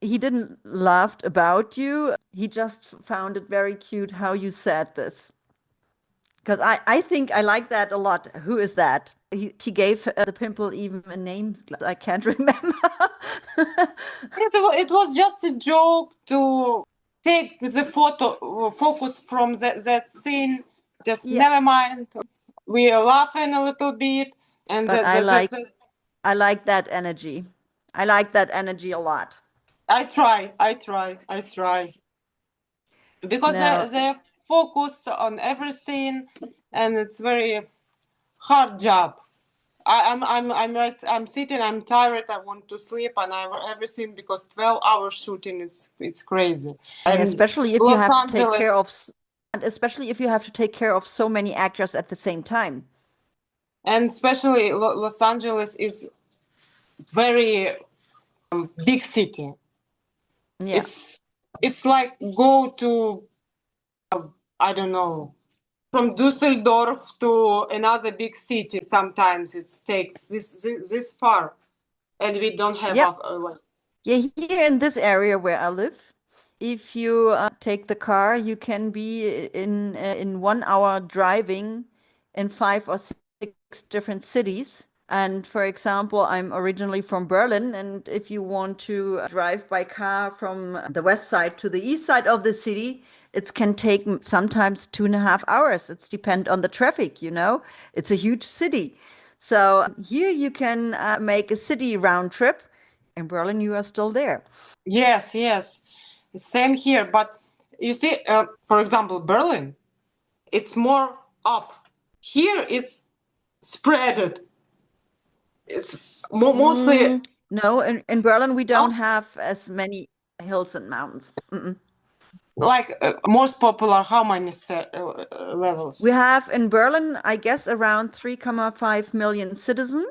[SPEAKER 1] he didn't laugh about you. He just found it very cute how you said this. Because I think I like that a lot. Who is that? He gave the pimple even a name. I can't remember.
[SPEAKER 2] It was just a joke to take the photo focus from that scene. Just
[SPEAKER 1] Yeah,
[SPEAKER 2] never mind. We are laughing a little bit, and
[SPEAKER 1] but I like that energy. I like that energy a lot.
[SPEAKER 2] I try because
[SPEAKER 1] No,
[SPEAKER 2] they focus on everything, and it's very hard job. I'm sitting. I'm tired. I want to sleep, and I everything because 12 hours shooting is it's crazy.
[SPEAKER 1] yeah,
[SPEAKER 2] And
[SPEAKER 1] especially if you
[SPEAKER 2] Los
[SPEAKER 1] have to take care of,
[SPEAKER 2] Angeles,
[SPEAKER 1] and especially if you have to take care of so many actors at the same time.
[SPEAKER 2] and especially Los Angeles is very big city.
[SPEAKER 1] Yeah.
[SPEAKER 2] It's it's like go to I don't know, from Dusseldorf to another big city. Sometimes it takes this far, and we don't have
[SPEAKER 1] Yep.
[SPEAKER 2] like.
[SPEAKER 1] Yeah, here in this area where I live, if you take the car, you can be in 1 hour driving in 5 or 6 different cities. And for example, I'm originally from Berlin, and if you want to drive by car from the west side to the east side of the city, it can take sometimes 2.5 hours. It's depend on the traffic, you know. It's a huge city. So here you can make a city round trip. In Berlin, you are still there.
[SPEAKER 2] Yes, yes, same here. But you see, for example, Berlin, it's more up. Here it's spreaded. It's mostly
[SPEAKER 1] No, in Berlin, we don't
[SPEAKER 2] no,
[SPEAKER 1] have as many hills and mountains.
[SPEAKER 2] like most popular. How many
[SPEAKER 1] We
[SPEAKER 2] levels?
[SPEAKER 1] have in Berlin, I guess, around 3.5 million citizens.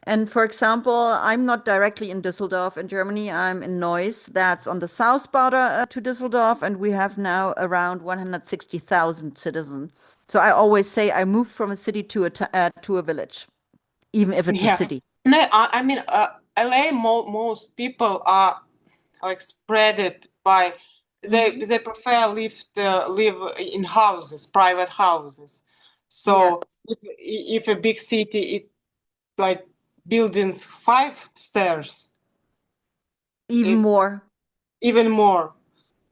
[SPEAKER 1] And for example, I'm not directly in Düsseldorf in Germany. I'm in Neuss. That's on the south border to Düsseldorf. And we have now around 160,000 citizens. So I always say I moved from a city to a village, even if it's a
[SPEAKER 2] Yeah.
[SPEAKER 1] city.
[SPEAKER 2] No, I mean, LA. Most people are like spread it by
[SPEAKER 1] Hmm.
[SPEAKER 2] they prefer live in houses, private houses.
[SPEAKER 1] Yeah,
[SPEAKER 2] So if a big city it like buildings 5 stairs,
[SPEAKER 1] even
[SPEAKER 2] it
[SPEAKER 1] more.
[SPEAKER 2] even more.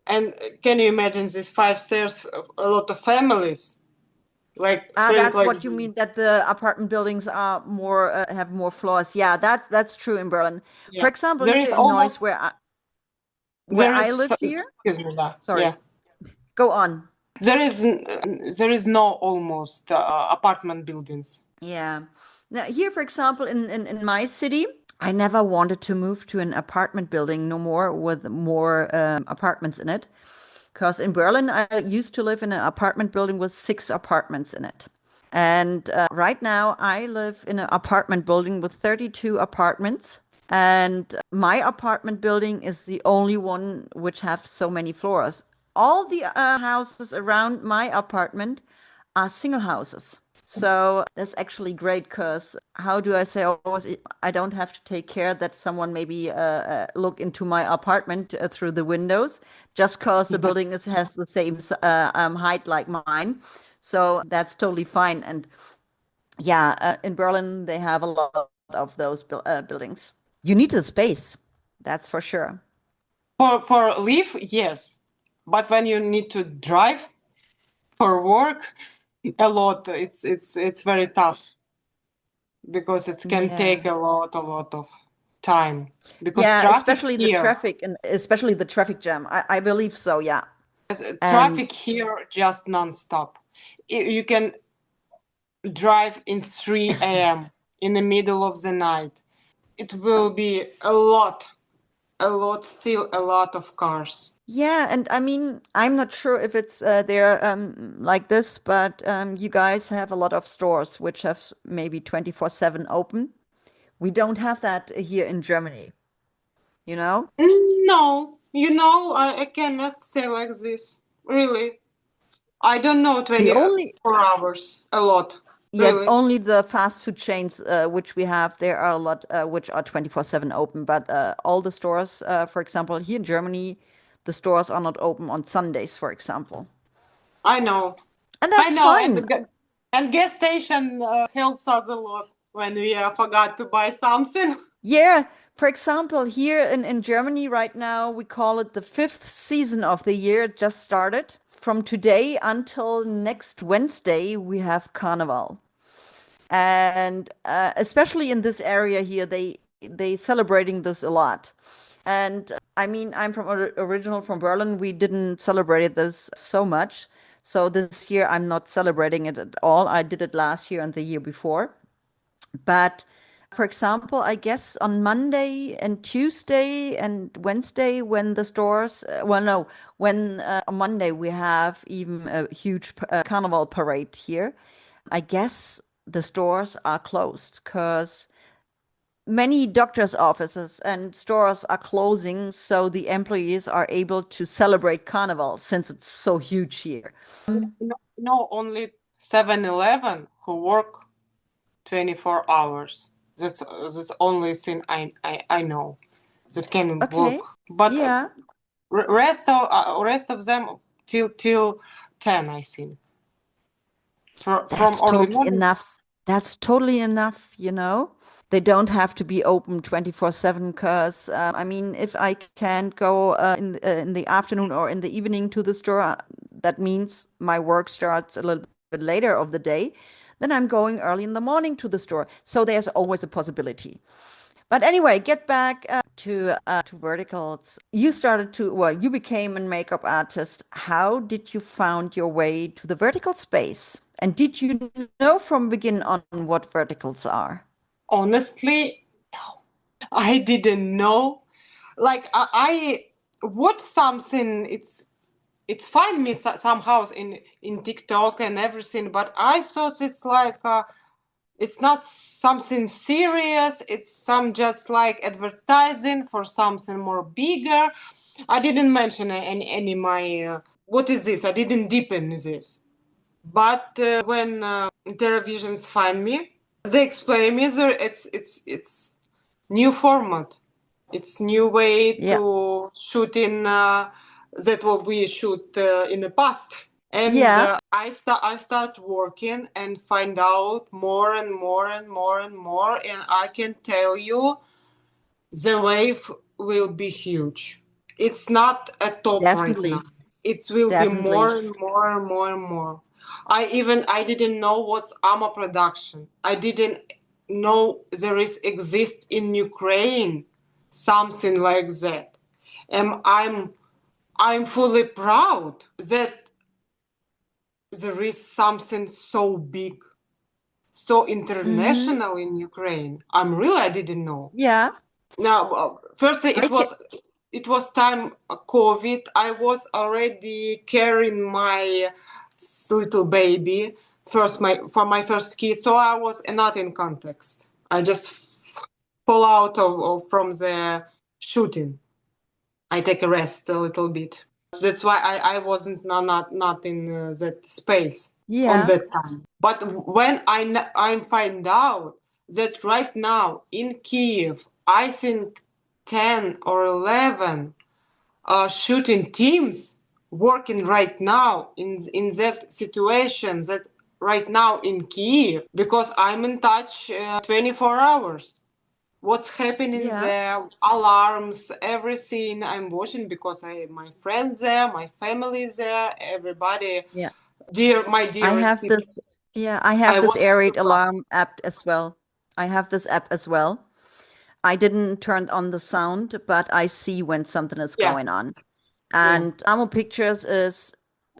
[SPEAKER 2] And can you imagine these 5 stairs? A lot of families like
[SPEAKER 1] Ah,
[SPEAKER 2] spreading
[SPEAKER 1] that's
[SPEAKER 2] like
[SPEAKER 1] what you mean that the apartment buildings are more have more floors. Yeah, that's true in Berlin. For
[SPEAKER 2] yeah.
[SPEAKER 1] example,
[SPEAKER 2] There
[SPEAKER 1] here
[SPEAKER 2] is
[SPEAKER 1] in Neuss,
[SPEAKER 2] almost
[SPEAKER 1] where
[SPEAKER 2] there
[SPEAKER 1] I
[SPEAKER 2] is
[SPEAKER 1] live here.
[SPEAKER 2] excuse me that
[SPEAKER 1] Sorry,
[SPEAKER 2] yeah.
[SPEAKER 1] go on.
[SPEAKER 2] There is no almost apartment buildings.
[SPEAKER 1] Yeah. Now, here, for example, in my city, I never wanted to move to an apartment building no more with more apartments in it. Because in Berlin, I used to live in an apartment building with 6 apartments in it. And right now, I live in an apartment building with 32 apartments. And my apartment building is the only one which have so many floors. All the houses around my apartment are single houses. So that's actually great because how do I say always I don't have to take care that someone maybe look into my apartment through the windows just because the building has the same height like mine. So that's totally fine. And yeah, in Berlin they have a lot of those buildings. You need the space, that's for sure.
[SPEAKER 2] For live, yes, but when you need to drive for work, a lot, it's very tough because it can take
[SPEAKER 1] Yeah.
[SPEAKER 2] a lot of time because
[SPEAKER 1] Yeah,
[SPEAKER 2] traffic
[SPEAKER 1] especially the
[SPEAKER 2] here,
[SPEAKER 1] traffic and especially the traffic jam. I believe so, yeah. And
[SPEAKER 2] traffic here just non-stop. You can drive in 3 a.m. in the middle of the night. It will be still a lot of cars.
[SPEAKER 1] yeah, and I mean, I'm not sure if it's there like this, but you guys have a lot of stores which have maybe 24/7 open. We don't have that here in Germany, you know?
[SPEAKER 2] No, I cannot say like this. Really. I don't know
[SPEAKER 1] The only
[SPEAKER 2] 24 hours. A lot.
[SPEAKER 1] Yeah,
[SPEAKER 2] Really.
[SPEAKER 1] only the fast food chains which we have, there are a lot which are 24/7 open, but all the stores, for example, here in Germany, the stores are not open on Sundays, for example.
[SPEAKER 2] I know.
[SPEAKER 1] And
[SPEAKER 2] I
[SPEAKER 1] that's
[SPEAKER 2] know.
[SPEAKER 1] fine.
[SPEAKER 2] And gas station helps us a lot when we forgot to buy something.
[SPEAKER 1] Yeah, for example, here in Germany right now, we call it the fifth season of the year, it just started. From today until next Wednesday, we have Carnival. And especially in this area here, they celebrating this a lot. And I mean, I'm from original from Berlin. We didn't celebrate this so much. So this year I'm not celebrating it at all. I did it last year and the year before. But for example, I guess on Monday and Tuesday and Wednesday, when the stores, well, no, when on Monday we have even a huge carnival parade here. I guess the stores are closed because many doctors' offices and stores are closing, so the employees are able to celebrate carnival since it's so huge here.
[SPEAKER 2] No, no, only 7-Eleven who work 24 hours. That's only thing I know that can work.
[SPEAKER 1] Okay.
[SPEAKER 2] But
[SPEAKER 1] Yeah.
[SPEAKER 2] rest of them till 10, I think. From
[SPEAKER 1] That's
[SPEAKER 2] early
[SPEAKER 1] totally
[SPEAKER 2] morning.
[SPEAKER 1] enough. That's totally enough, you know? They don't have to be open 24/7 because I mean, if I can't go in the afternoon or in the evening to the store, that means my work starts a little bit later of the day. Then I'm going early in the morning to the store. So there's always a possibility. But anyway, get back to verticals. You started to, well, you became a makeup artist. How did you found your way to the vertical space? And did you know from begin on what verticals are?
[SPEAKER 2] Honestly, I didn't know. Like I watched something. It's find me somehow in TikTok and everything, but I thought it's like it's not something serious. It's some just like advertising for something more bigger. I didn't mention any my what is this? I didn't deepen this. But when Tera Visions find me, they explain me that it's new format. It's new way
[SPEAKER 1] Yeah.
[SPEAKER 2] to shoot in that what we shoot in the past. And
[SPEAKER 1] Yeah.
[SPEAKER 2] I start working and find out more and more and more and more. And I can tell you the wave will be huge. It's not a top right now.
[SPEAKER 1] Definitely.
[SPEAKER 2] It will be more
[SPEAKER 1] Definitely.
[SPEAKER 2] and more and more and more. I didn't know what's AMO production. I didn't know there is exist in Ukraine something like that. And I'm fully proud that there is something so big, so
[SPEAKER 1] Mm-hmm.
[SPEAKER 2] international in Ukraine. I didn't know.
[SPEAKER 1] Yeah.
[SPEAKER 2] Now, firstly,
[SPEAKER 1] I can.
[SPEAKER 2] it was time COVID. I was already carrying my little baby. for my first kid, so I was not in context. I just fall out of from the shooting. I take a rest a little bit. That's why I wasn't not in that space on
[SPEAKER 1] Yeah.
[SPEAKER 2] that time. But when I find out that right now in Kiev, I think 10 or 11 shooting teams working right now in that situation, that right now in Kiev, because I'm in touch 24 hours. What's happening
[SPEAKER 1] Yeah.
[SPEAKER 2] there, alarms, everything I'm watching, because my friends there, my family is there, everybody,
[SPEAKER 1] Yeah.
[SPEAKER 2] my
[SPEAKER 1] I
[SPEAKER 2] dearest
[SPEAKER 1] have
[SPEAKER 2] people.
[SPEAKER 1] this, yeah, I have
[SPEAKER 2] I
[SPEAKER 1] this
[SPEAKER 2] was
[SPEAKER 1] air raid
[SPEAKER 2] surprised.
[SPEAKER 1] alarm app as well. I have this app as well. I didn't turn on the sound, but I see when something is
[SPEAKER 2] Yeah,
[SPEAKER 1] going on.
[SPEAKER 2] yeah.
[SPEAKER 1] And AMO Pictures is,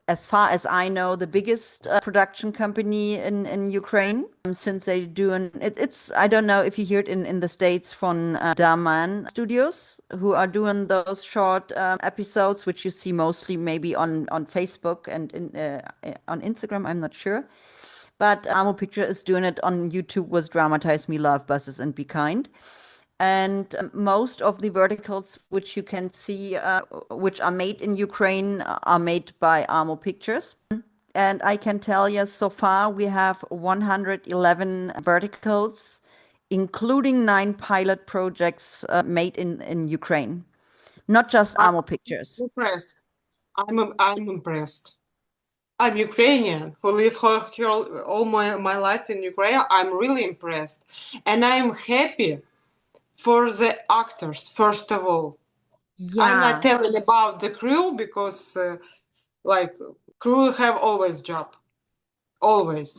[SPEAKER 1] as far as I know, the biggest production company in Ukraine. Since they do it's I don't know if you hear it in the States from Daman Studios, who are doing those short episodes, which you see mostly maybe on Facebook and on Instagram. I'm not sure. But AMO Picture is doing it on YouTube with Dramatize Me, Love, Buses, and Be Kind. And most of the verticals which you can see, which are made in Ukraine, are made by AMO Pictures. And I can tell you, so far we have 111 verticals, including 9 pilot projects made in Ukraine, not just
[SPEAKER 2] I'm
[SPEAKER 1] AMO Pictures.
[SPEAKER 2] impressed. I'm impressed. I'm Ukrainian who live all my life in Ukraine. I'm really impressed. And I'm happy for the actors, first of all. I'm not
[SPEAKER 1] Yeah,
[SPEAKER 2] telling about the crew because, like, crew have always job, always.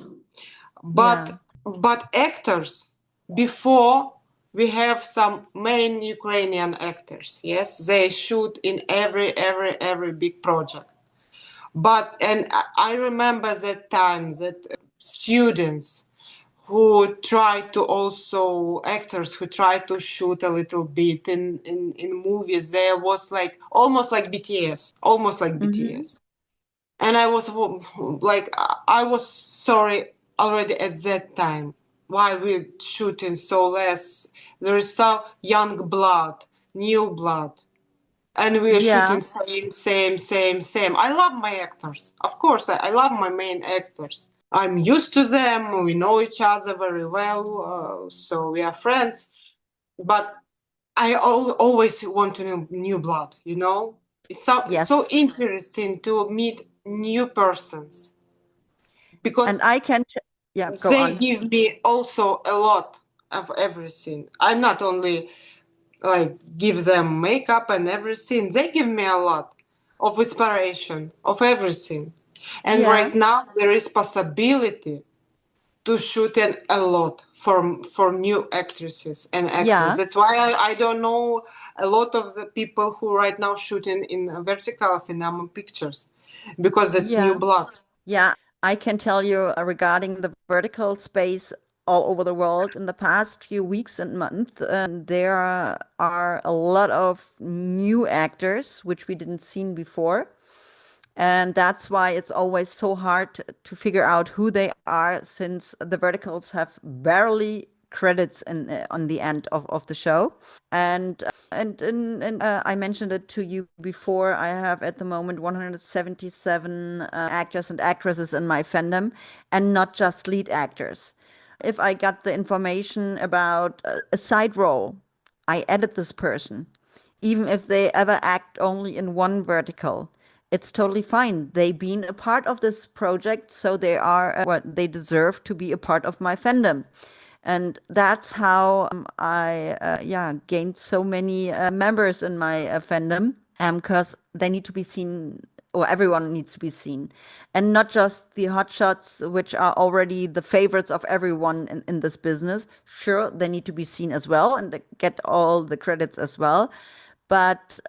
[SPEAKER 1] yeah,
[SPEAKER 2] But actors, before we have some main Ukrainian actors, yes, they shoot in every big project. But and I remember that time that students who try to also actors who try to shoot a little bit in movies, there was like almost like BTS, almost like
[SPEAKER 1] hmm,
[SPEAKER 2] BTS. And I was like, I was sorry already at that time. Why we shooting so less? There is so young blood, new blood, and we are
[SPEAKER 1] yeah,
[SPEAKER 2] shooting same. I love my actors, of course. I love my main actors. I'm used to them. We know each other very well, so we are friends. But always want to know new blood. It's so
[SPEAKER 1] yes.
[SPEAKER 2] interesting to meet new persons
[SPEAKER 1] And
[SPEAKER 2] because
[SPEAKER 1] I can, yeah, go
[SPEAKER 2] they
[SPEAKER 1] on.
[SPEAKER 2] give me also a lot of everything. I'm not only like give them makeup and everything. They give me a lot of inspiration of everything. And
[SPEAKER 1] Yeah,
[SPEAKER 2] right now there is possibility to shoot a lot for new actresses and actors.
[SPEAKER 1] yeah,
[SPEAKER 2] That's why I don't know a lot of the people who right now shooting in verticals in AMO Pictures because it's new
[SPEAKER 1] yeah.
[SPEAKER 2] blood.
[SPEAKER 1] Yeah, I can tell you regarding the vertical space all over the world in the past few weeks and months, there are a lot of new actors which we didn't seen before. And that's why it's always so hard to figure out who they are, since the verticals have barely credits on the end of the show. And I mentioned it to you before. I have at the moment 177 actors and actresses in my fandom, and not just lead actors. If I got the information about a side role, I edit this person. Even if they ever act only in one vertical, it's totally fine. They've been a part of this project, so they are what they deserve to be a part of my fandom. And that's how I yeah, gained so many members in my fandom, because they need to be seen, or everyone needs to be seen, and not just the hotshots, which are already the favorites of everyone in this business. Sure, they need to be seen as well and get all the credits as well, but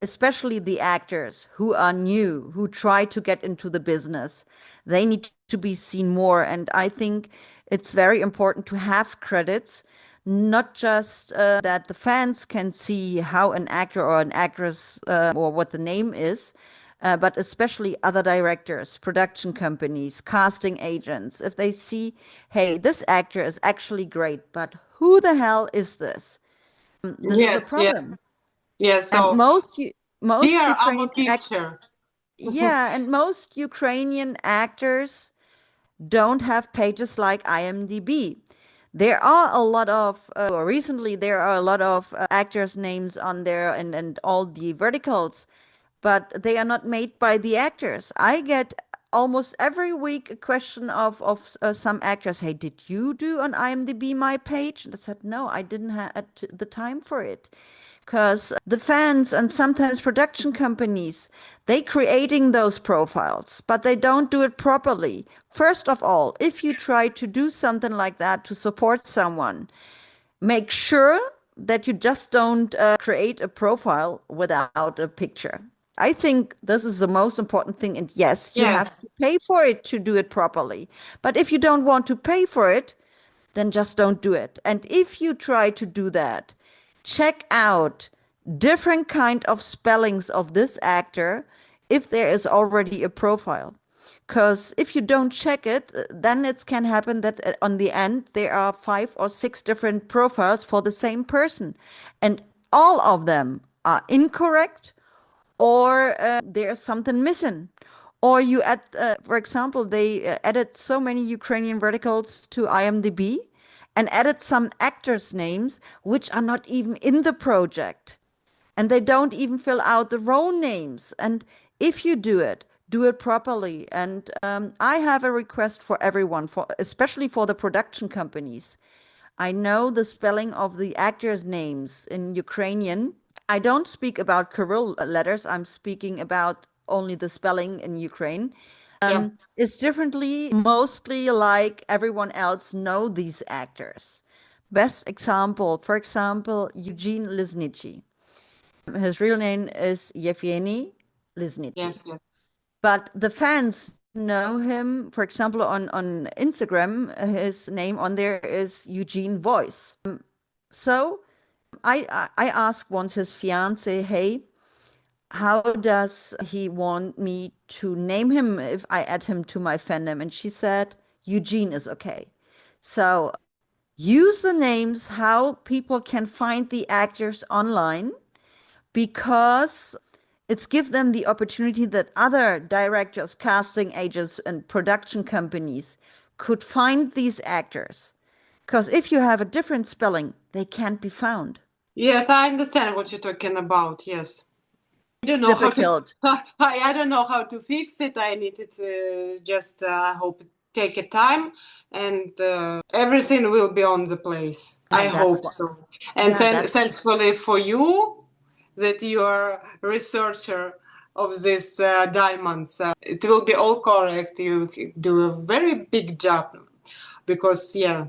[SPEAKER 1] especially the actors who are new, who try to get into the business, they need to be seen more. And I think it's very important to have credits, not just that the fans can see how an actor or an actress or what the name is, but especially other directors, production companies, casting agents, if they see, hey, this actor is actually great, but who the hell is this? This is a
[SPEAKER 2] Yes,
[SPEAKER 1] problem.
[SPEAKER 2] yes, yes.
[SPEAKER 1] And
[SPEAKER 2] So,
[SPEAKER 1] most
[SPEAKER 2] dear AMO
[SPEAKER 1] Ukrainian
[SPEAKER 2] Picture.
[SPEAKER 1] yeah, and most Ukrainian actors don't have pages like IMDb. There are a lot of, or recently there are a lot of actors' names on there and all the verticals, but they are not made by the actors. I get almost every week a question of some actors, hey, did you do on IMDb my page? And I said, no, I didn't have the time for it. Because the fans and sometimes production companies, they creating those profiles, but they don't do it properly. First of all, if you try to do something like that to support someone, make sure that you just don't create a profile without a picture. I think this is the most important thing. And yes, you have
[SPEAKER 2] Yes,
[SPEAKER 1] to pay for it to do it properly. But if you don't want to pay for it, then just don't do it. And if you try to do that, check out different kind of spellings of this actor if there is already a profile. Because if you don't check it, then it can happen that on the end there are 5 or 6 different profiles for the same person, and all of them are incorrect, or there's something missing. Or you add, for example, they added so many Ukrainian verticals to IMDb and added some actors' names which are not even in the project. And they don't even fill out the role names. And if you do it properly. And I have a request for everyone, for especially for the production companies. I know the spelling of the actors' names in Ukrainian. I don't speak about Kirill letters. I'm speaking about only the spelling in Ukraine.
[SPEAKER 2] yeah,
[SPEAKER 1] It's differently, mostly like everyone else know these actors. Best example, for example, Eugene Liznichi. His real name is Yevgeny Liznichi.
[SPEAKER 2] yes, yes.
[SPEAKER 1] But the fans know him, for example, on Instagram, his name on there is Eugene Voice. So I asked once his fiance, hey, how does he want me to name him if I add him to my fandom? And she said, Eugene is okay. So use the names how people can find the actors online, because it's give them the opportunity that other directors, casting agents, and production companies could find these actors. Because if you have a different spelling, they can't be found.
[SPEAKER 2] Yes, I understand what you're talking about. Yes. I
[SPEAKER 1] It's
[SPEAKER 2] don't know how to.
[SPEAKER 1] difficult.
[SPEAKER 2] I don't know how to fix it. I needed to just hope take a time, and everything will be on the place. I
[SPEAKER 1] And that's
[SPEAKER 2] hope
[SPEAKER 1] what,
[SPEAKER 2] so. And
[SPEAKER 1] yeah,
[SPEAKER 2] then,
[SPEAKER 1] that's,
[SPEAKER 2] thankfully for you, that you are researcher of these diamonds, it will be all correct. You do a very big job, because yeah,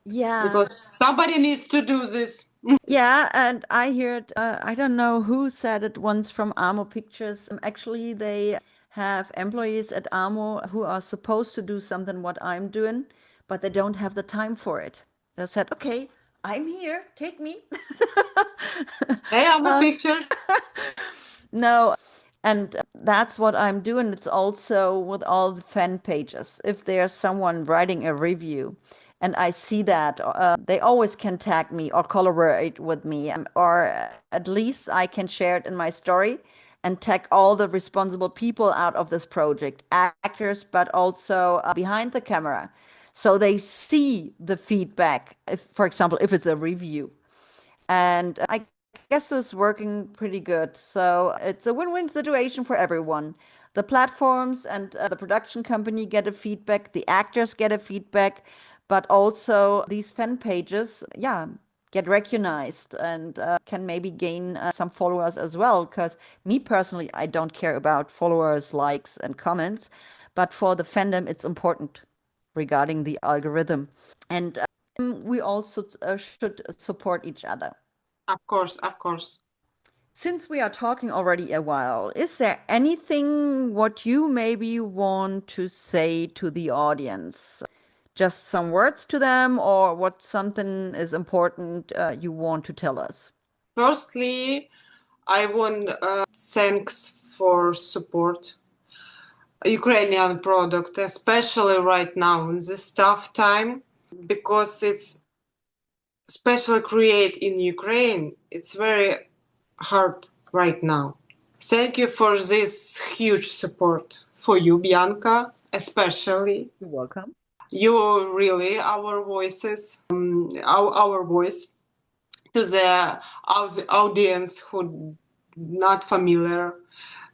[SPEAKER 1] yeah.
[SPEAKER 2] because somebody needs to do this.
[SPEAKER 1] Yeah, and I heard, I don't know who said it once from AMO Pictures. Actually, they have employees at AMO who are supposed to do something what I'm doing, but they don't have the time for it. They said, okay, I'm here, take me.
[SPEAKER 2] Hey, AMO Pictures.
[SPEAKER 1] No, and that's what I'm doing. It's also with all the fan pages. If there's someone writing a review and I see that, they always can tag me or collaborate with me, or at least I can share it in my story and tag all the responsible people out of this project, actors, but also behind the camera. So they see the feedback, if, for example, if it's a review. And I guess it's working pretty good. So it's a win-win situation for everyone. The platforms and the production company get a feedback, the actors get a feedback, but also these fan pages, yeah, get recognized and can maybe gain some followers as well. Because me personally, I don't care about followers, likes, and comments, but for the fandom, it's important regarding the algorithm. And we also should support each other.
[SPEAKER 2] Of course, of course.
[SPEAKER 1] Since we are talking already a while, is there anything what you maybe want to say to the audience? Just some words to them, or what something is important you want to tell us?
[SPEAKER 2] Firstly, I want thanks for support Ukrainian product, especially right now in this tough time, because it's especially create in Ukraine. It's very hard right now. Thank you for this huge support for you, Bianca, especially.
[SPEAKER 1] You're welcome.
[SPEAKER 2] You really our voices, our voice to the audience who not familiar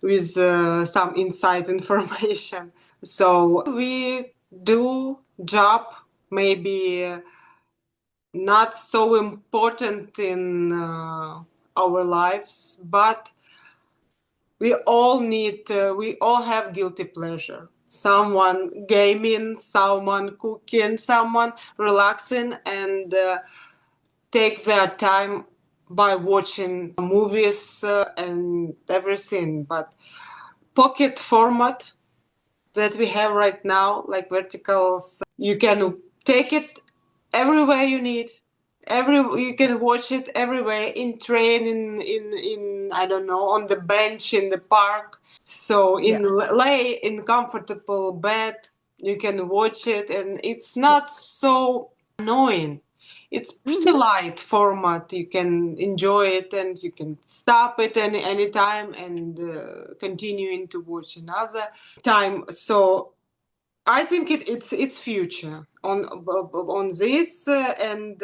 [SPEAKER 2] with some inside information. So we do job maybe not so important in our lives, but we all we all have guilty pleasure. Someone gaming, someone cooking, someone relaxing, and take their time by watching movies and everything. But pocket format that we have right now, like verticals, you can take it everywhere you need. You can watch it everywhere, in train, in I don't know, on the bench in the park. So lay in comfortable bed, you can watch it, and it's not so annoying. It's pretty light format. You can enjoy it, and you can stop it any time and continuing to watch another time. So I think it's future on this, and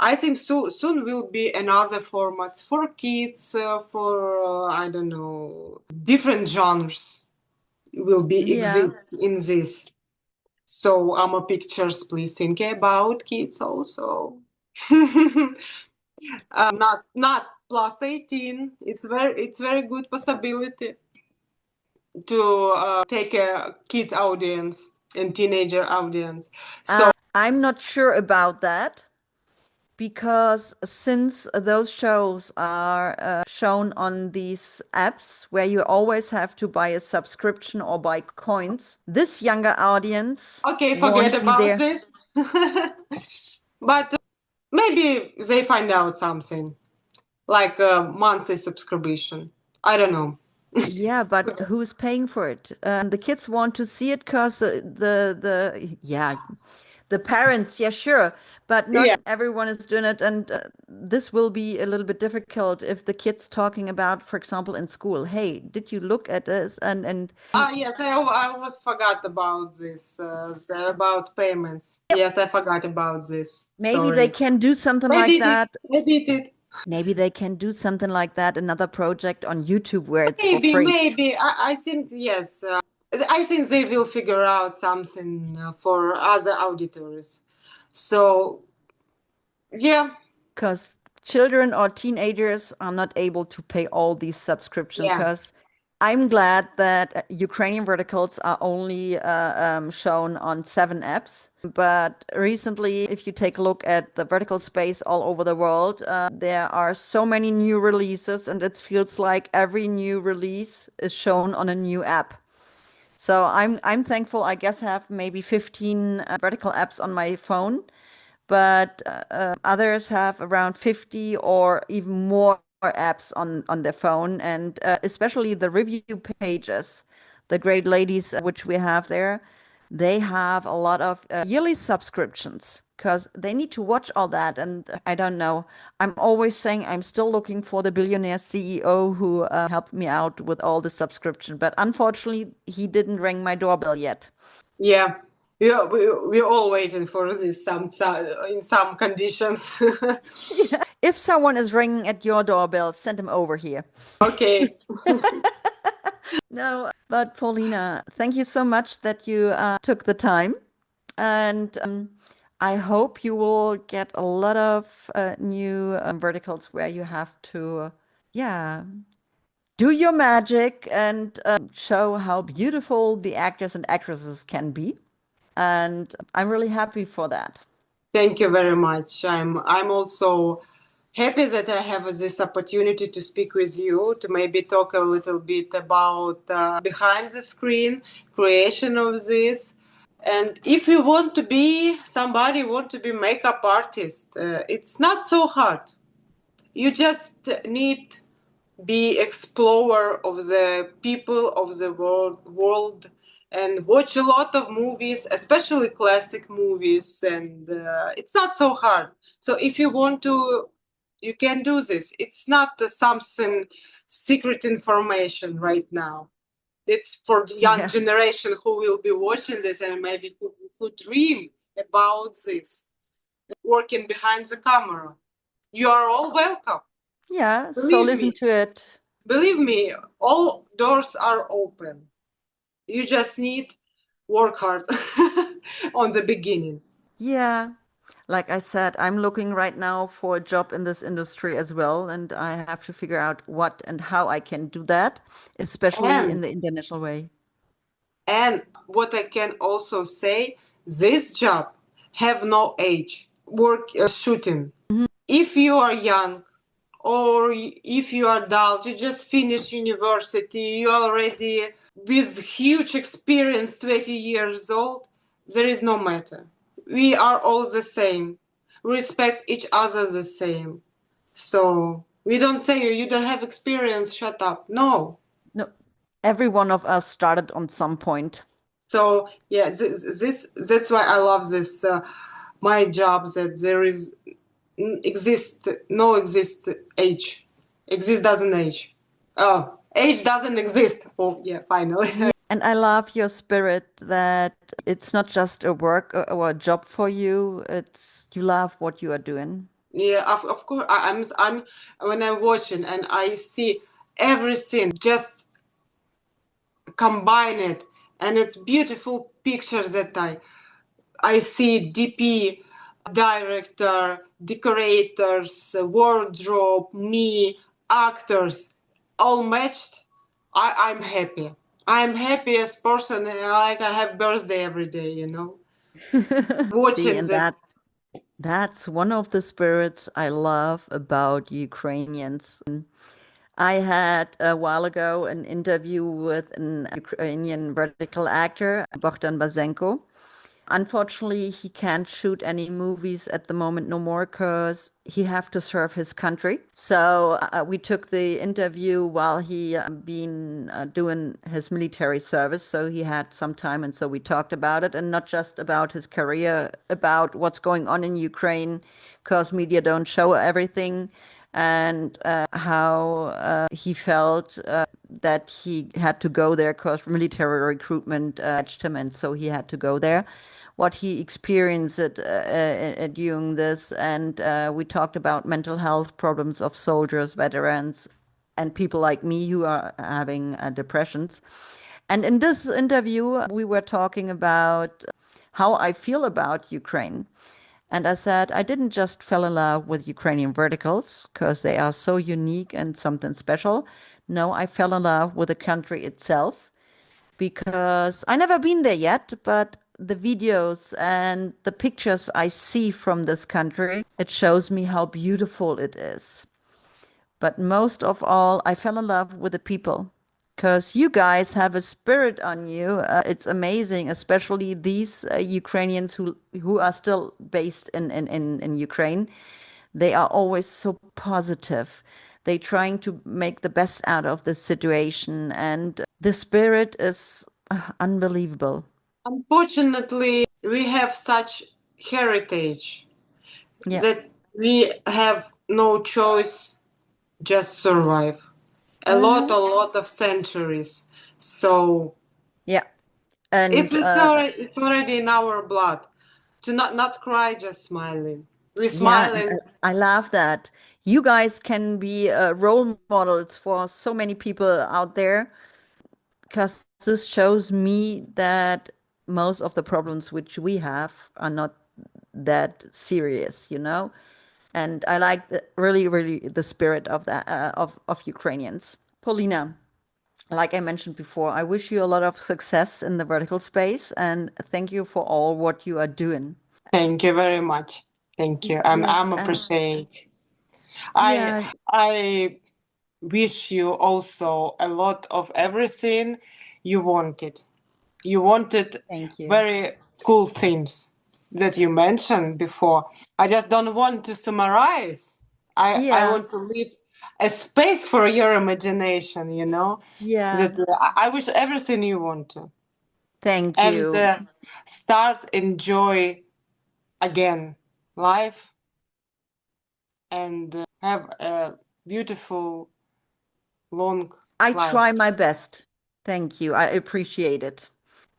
[SPEAKER 2] I think soon will be another formats for kids, for I don't know, different genres will be
[SPEAKER 1] Yeah.
[SPEAKER 2] exist in this. So AMO Pictures, please think about kids also. Not plus 18. It's very good possibility to take a kid audience and teenager audience. So
[SPEAKER 1] I'm not sure about that because since those shows are shown on these apps where you always have to buy a subscription or buy coins, this younger audience
[SPEAKER 2] okay, forget
[SPEAKER 1] won't be
[SPEAKER 2] about
[SPEAKER 1] there.
[SPEAKER 2] this. But maybe they find out something like a monthly subscription. I don't know.
[SPEAKER 1] Yeah, but who's paying for it? The kids want to see it because the parents, yeah, sure, but not
[SPEAKER 2] Yeah.
[SPEAKER 1] everyone is doing it, and this will be a little bit difficult if the kids talking about, for example, in school, hey, did you look at this? And
[SPEAKER 2] Yes, I almost forgot about this, about payments. Yes, I forgot about this.
[SPEAKER 1] maybe they
[SPEAKER 2] Sorry.
[SPEAKER 1] can do something
[SPEAKER 2] I
[SPEAKER 1] like
[SPEAKER 2] did it.
[SPEAKER 1] that.
[SPEAKER 2] I did it.
[SPEAKER 1] Maybe they can do something like that, another project on YouTube where it's for
[SPEAKER 2] Maybe,
[SPEAKER 1] free.
[SPEAKER 2] maybe. I think, yes. I think they will figure out something for other auditors. So, yeah,
[SPEAKER 1] Because children or teenagers are not able to pay all these subscriptions.
[SPEAKER 2] yeah,
[SPEAKER 1] Because I'm glad that Ukrainian verticals are only shown on 7 apps. But recently, if you take a look at the vertical space all over the world, there are so many new releases, and it feels like every new release is shown on a new app. So I'm thankful. I guess I have maybe 15 vertical apps on my phone, but others have around 50 or even more apps on their phone, and especially the review pages, the great ladies which we have there, they have a lot of yearly subscriptions because they need to watch all that. And I don't know, I'm always saying I'm still looking for the billionaire CEO who helped me out with all the subscription, but unfortunately he didn't ring my doorbell yet.
[SPEAKER 2] yeah. We're all waiting for this in some conditions.
[SPEAKER 1] If someone is ringing at your doorbell, send him over here.
[SPEAKER 2] Okay.
[SPEAKER 1] No, but Paulina, thank you so much that you took the time. And I hope you will get a lot of new verticals where you have to, yeah, do your magic and show how beautiful the actors and actresses can be. And I'm really happy for that.
[SPEAKER 2] Thank you very much. I'm also happy that I have this opportunity to speak with you, to maybe talk a little bit about behind the screen creation of this. And if you want to be somebody, want to be makeup artist, it's not so hard. You just need be explorer of the people of the world and watch a lot of movies, especially classic movies, and it's not so hard. So if you want to, you can do this. It's not something secret information right now. It's for the young
[SPEAKER 1] Yeah.
[SPEAKER 2] generation who will be watching this and maybe who dream about this, working behind the camera. You are all welcome.
[SPEAKER 1] Yeah. So
[SPEAKER 2] Believe
[SPEAKER 1] listen
[SPEAKER 2] me.
[SPEAKER 1] to it.
[SPEAKER 2] Believe me, all doors are open. You just need work hard on the beginning.
[SPEAKER 1] Yeah. Like I said, I'm looking right now for a job in this industry as well, and I have to figure out what and how I can do that, especially in
[SPEAKER 2] And
[SPEAKER 1] the international way.
[SPEAKER 2] and what I can also say, this job have no age. Work shooting. If you are young or if you are adult, you just finished university, you already with huge experience, 20 years old, there is no matter. We are all the same. We respect each other the same. So we don't say you don't have experience, shut up. No.
[SPEAKER 1] No, every one of us started on some point.
[SPEAKER 2] So yeah, this that's why I love this my job, that there is exist no exist age. Exist doesn't age. Oh, age doesn't exist. Oh yeah, finally.
[SPEAKER 1] Yeah, and I love your spirit that it's not just a work or a job for you, it's you love what you are doing.
[SPEAKER 2] Yeah, of course. I'm when I'm watching and I see everything just combine it, and it's beautiful pictures that I see DP, director, decorators, wardrobe, me, actors, all matched. I'm happy. I'm happiest person. Like I have birthday every day, you know.
[SPEAKER 1] See,
[SPEAKER 2] Watching
[SPEAKER 1] and
[SPEAKER 2] that.
[SPEAKER 1] that's one of the spirits I love about Ukrainians. I had a while ago an interview with an Ukrainian vertical actor, Bogdan Bazenko. Unfortunately, he can't shoot any movies at the moment no more because he have to serve his country. So we took the interview while he been doing his military service. So he had some time, and so we talked about it, and not just about his career, about what's going on in Ukraine, because media don't show everything, and how he felt that he had to go there because military recruitment attached him, and so he had to go there. What he experienced during this, and we talked about mental health problems of soldiers, veterans, and people like me who are having depressions. And in this interview, we were talking about how I feel about Ukraine. And I said, I didn't just fell in love with Ukrainian verticals because they are so unique and something special. No, I fell in love with the country itself because I never been there yet, but the videos and the pictures I see from this country, it shows me how beautiful it is. But most of all, I fell in love with the people because you guys have a spirit on you. It's amazing, especially these Ukrainians who are still based in Ukraine. They are always so positive. They trying to make the best out of the situation, and the spirit is unbelievable.
[SPEAKER 2] Unfortunately, we have such heritage
[SPEAKER 1] Yeah.
[SPEAKER 2] that we have no choice, just survive. A
[SPEAKER 1] Uh-huh.
[SPEAKER 2] lot of centuries. So
[SPEAKER 1] Yeah. And
[SPEAKER 2] it's already in our blood. To not cry, just smiling. We
[SPEAKER 1] yeah, and
[SPEAKER 2] smiling.
[SPEAKER 1] I love that. You guys can be role models for so many people out there because this shows me that most of the problems which we have are not that serious, you know? And I like really the spirit of that of Ukrainians. Polina, like I mentioned before, I wish you a lot of success in the vertical space and thank you for all what you are doing.
[SPEAKER 2] Thank you very much. Thank you.
[SPEAKER 1] Yes,
[SPEAKER 2] I'm appreciate.
[SPEAKER 1] yeah,
[SPEAKER 2] I wish you also a lot of everything you wanted. You wanted
[SPEAKER 1] thank you.
[SPEAKER 2] very cool things that you mentioned before. I just don't want to summarize. I
[SPEAKER 1] Yeah,
[SPEAKER 2] want to leave. a space for your imagination,
[SPEAKER 1] Yeah.
[SPEAKER 2] that I wish everything you want to.
[SPEAKER 1] Thank
[SPEAKER 2] And
[SPEAKER 1] you.
[SPEAKER 2] start enjoy again life and have a beautiful long
[SPEAKER 1] I try
[SPEAKER 2] life.
[SPEAKER 1] my best. Thank you. I appreciate it.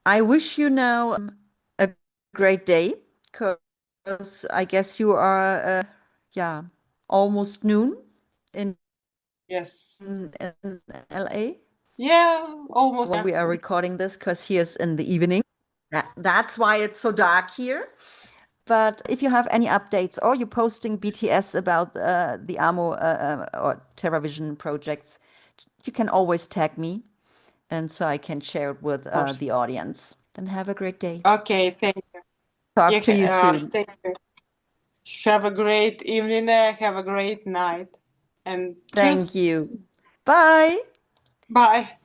[SPEAKER 1] I wish you now a great day because I guess you are, yeah, almost noon in,
[SPEAKER 2] Yes.
[SPEAKER 1] in LA
[SPEAKER 2] Yeah, almost.
[SPEAKER 1] when
[SPEAKER 2] Yeah.
[SPEAKER 1] we are recording this because here's in the evening. That's why it's so dark here. But if you have any updates or you're posting BTS about the AMO or Tera Vision projects, you can always tag me and so I can share it with
[SPEAKER 2] Of course.
[SPEAKER 1] the audience. Then have a great day.
[SPEAKER 2] Okay, thank you.
[SPEAKER 1] Talk
[SPEAKER 2] Yeah,
[SPEAKER 1] to you soon.
[SPEAKER 2] thank you. Have a great evening. Have a great night. And
[SPEAKER 1] Thank
[SPEAKER 2] cheers.
[SPEAKER 1] you. Bye.
[SPEAKER 2] Bye.